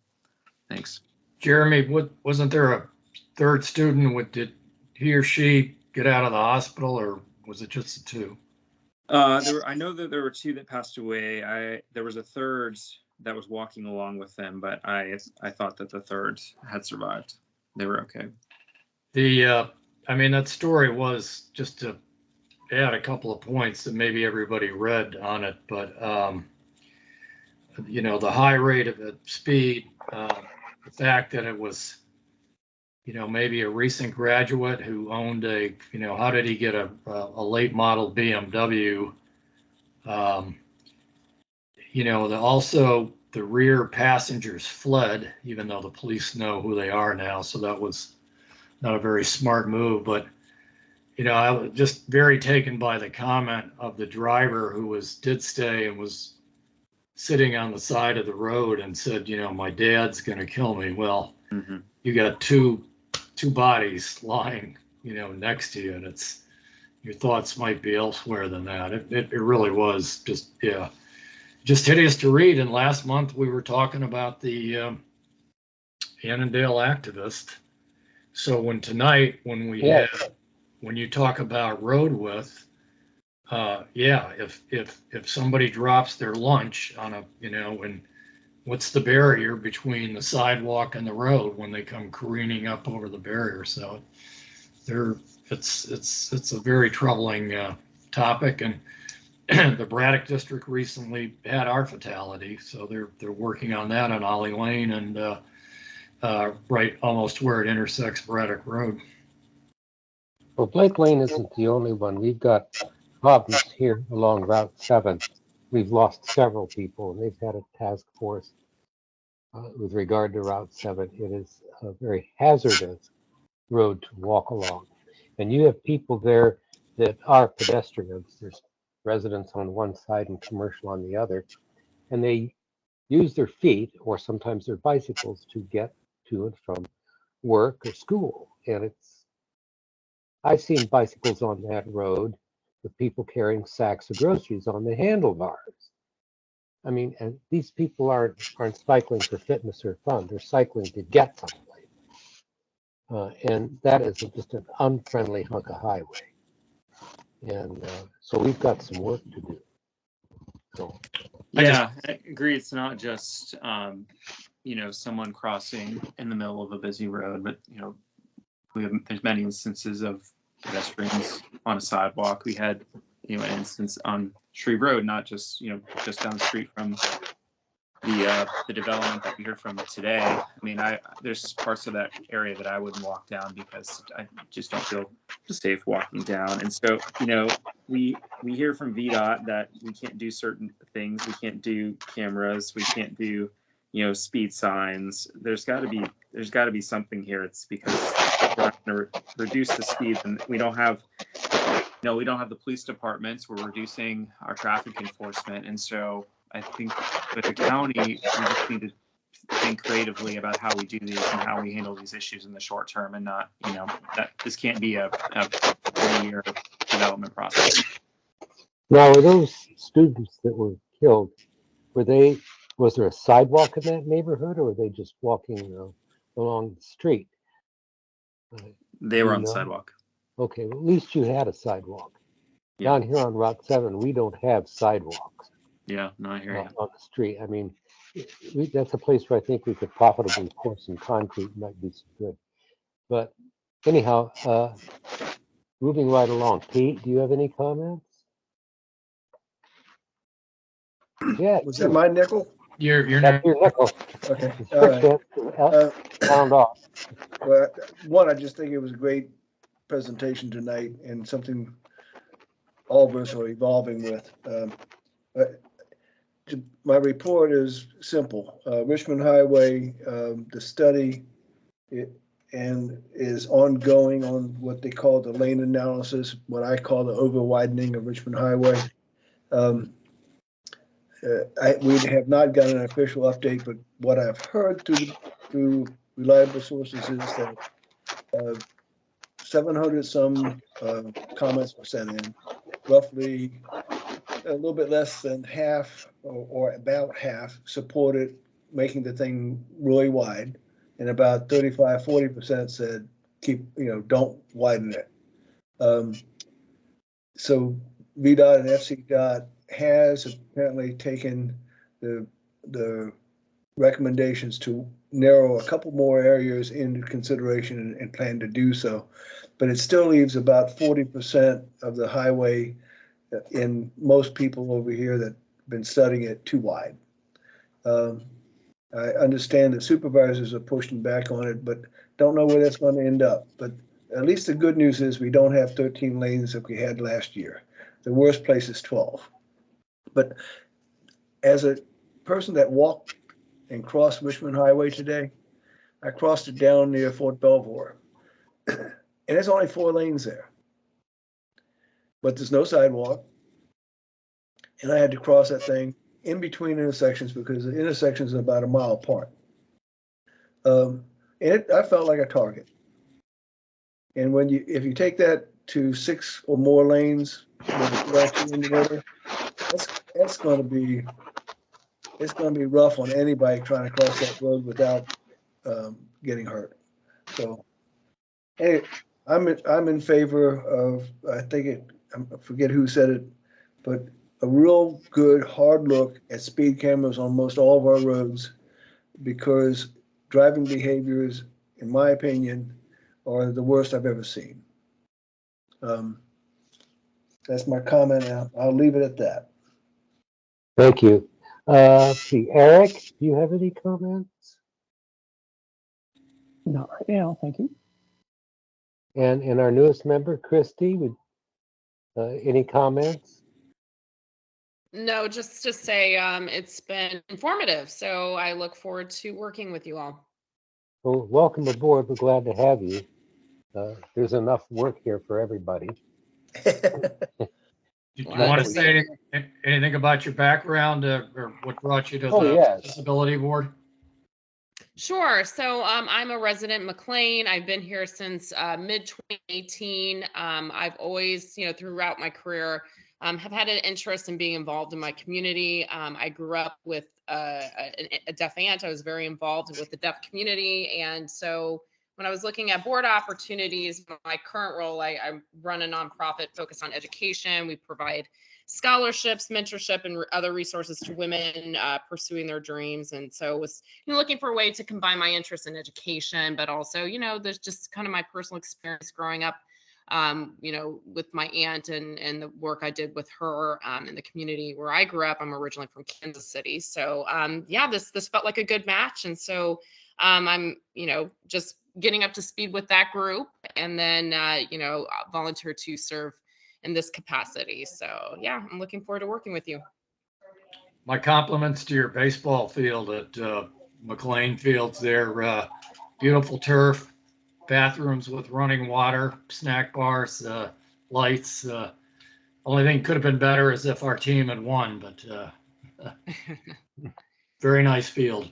Thanks. Jeremy, wasn't there a third student? Did he or she get out of the hospital, or was it just the two? I know that there were two that passed away. There was a third that was walking along with them, but I thought that the third had survived. They were okay. That story was, just to add a couple of points that maybe everybody read on it, but the high rate of speed, the fact that it was, maybe a recent graduate who owned how did he get a late model BMW? Also the rear passengers fled, even though the police know who they are now. So that was not a very smart move, but I was just very taken by the comment of the driver who did stay and was sitting on the side of the road and said, my dad's going to kill me. Well, you got two bodies lying, next to you, and your thoughts might be elsewhere than that. It really was just hideous to read. And last month we were talking about the Annandale activist. So when you talk about road width, if somebody drops their lunch on and what's the barrier between the sidewalk and the road when they come careening up over the barrier? So it's a very troubling topic. And the Braddock district recently had our fatality, so they're working on that on Ollie Lane and right almost where it intersects Braddock Road. Well, Blake Lane isn't the only one. We've got problems here along Route 7. We've lost several people, and they've had a task force with regard to Route 7. It is a very hazardous road to walk along. And you have people there that are pedestrians. There's residents on one side and commercial on the other. And they use their feet or sometimes their bicycles to get to and from work or school. And I've seen bicycles on that road with people carrying sacks of groceries on the handlebars. I mean, and these people aren't cycling for fitness or fun. They're cycling to get someplace. And that is just an unfriendly hunk of highway. And so we've got some work to do. So, I agree. It's not just, someone crossing in the middle of a busy road, but, there's many instances of pedestrians on a sidewalk. We had, an instance on Shreve Road, not just, just down the street from the development that we heard from today. I mean, there's parts of that area that I wouldn't walk down because I just don't feel safe walking down. And so, we hear from VDOT that we can't do certain things. We can't do cameras. We can't do, speed signs. There's got to be something here. It's because we're not going to reduce the speed, and we don't have the police departments. We're reducing our traffic enforcement, and so I think with the county, we just need to think creatively about how we do these and how we handle these issues in the short term, and not, that this can't be a 40-year development process. now, are those students that were killed, was there a sidewalk in that neighborhood, or were they just walking along the street? They were on the sidewalk. Okay, well, at least you had a sidewalk. Yeah. Down here on Route 7, we don't have sidewalks. Yeah, no, I hear you. On the street. I mean, that's a place where I think we could profitably pour some concrete, might do some good. But anyhow, moving right along. Pete, do you have any comments? Yeah. Was that my nickel? You're That's your nickel. Okay. All right. Sound off. Well, one, I just think it was a great presentation tonight and something all of us are evolving with. My report is simple. Richmond Highway, the study is ongoing on what they call the lane analysis, what I call the over widening of Richmond Highway. We have not gotten an official update, but what I've heard through reliable sources is that 700 some comments were sent in. Roughly a little bit less than half or about half supported making the thing really wide. And about 35–40% said don't widen it. So VDOT and FCDOT has apparently taken the recommendations to narrow a couple more areas into consideration and plan to do so. But it still leaves about 40% of the highway in most people over here that have been studying it too wide. I understand that supervisors are pushing back on it, but don't know where that's going to end up. But at least the good news is we don't have 13 lanes that we had last year. The worst place is 12. But as a person that walked and crossed Richmond Highway today, I crossed it down near Fort Belvoir. And there's only 4 lanes there. But there's no sidewalk. And I had to cross that thing in between intersections because the intersections are about a mile apart. I felt like a target. And if you take that to 6 or more lanes with the in the middle, it's going to be rough on anybody trying to cross that road without getting hurt. So, hey, I'm in favor of, I forget who said it, but a real good hard look at speed cameras on most all of our roads, because driving behaviors, in my opinion, are the worst I've ever seen. That's my comment. I'll leave it at that. Thank you. See, Eric, do you have any comments? Not right now, thank you. And our newest member, Christy, any comments? No, just to say it's been informative. So I look forward to working with you all. Well, welcome aboard. We're glad to have you. There's enough work here for everybody. Do you want to say anything about your background or what brought you to the Disability Board? Sure. So I'm a resident in McLean. I've been here since mid-2018. I've always, throughout my career, have had an interest in being involved in my community. I grew up with a deaf aunt. I was very involved with the deaf community. And so when I was looking at board opportunities, my current role, I run a nonprofit focused on education. We provide scholarships, mentorship, and other resources to women pursuing their dreams. And so was looking for a way to combine my interest in education, but also, there's just kind of my personal experience growing up, with my aunt and the work I did with her in the community where I grew up. I'm originally from Kansas City. So this felt like a good match. And so I'm, just getting up to speed with that group, and then, volunteer to serve in this capacity. So yeah, I'm looking forward to working with you. My compliments to your baseball field at McLean Fields there. Beautiful turf, bathrooms with running water, snack bars, lights. Only thing could have been better is if our team had won, but very nice field.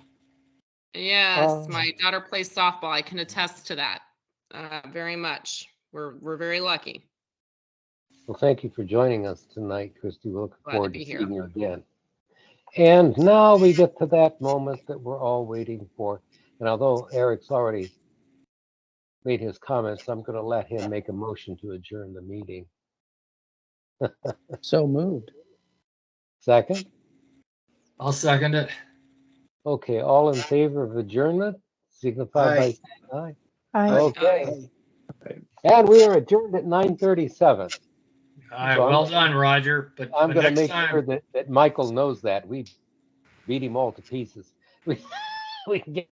Yes, my daughter plays softball. I can attest to that very much. We're very lucky. Well, thank you for joining us tonight, Christy. We look forward to here. seeing you again. And now we get to that moment that we're all waiting for. And although Eric's already made his comments, I'm going to let him make a motion to adjourn the meeting. So moved. Second? I'll second it. Okay, all in favor of adjournment, signify by saying aye. Aye. Okay. And we are adjourned at 9:37. All right, well done, Roger. But I'm going to next make time, sure that Michael knows that. We beat him all to pieces. We get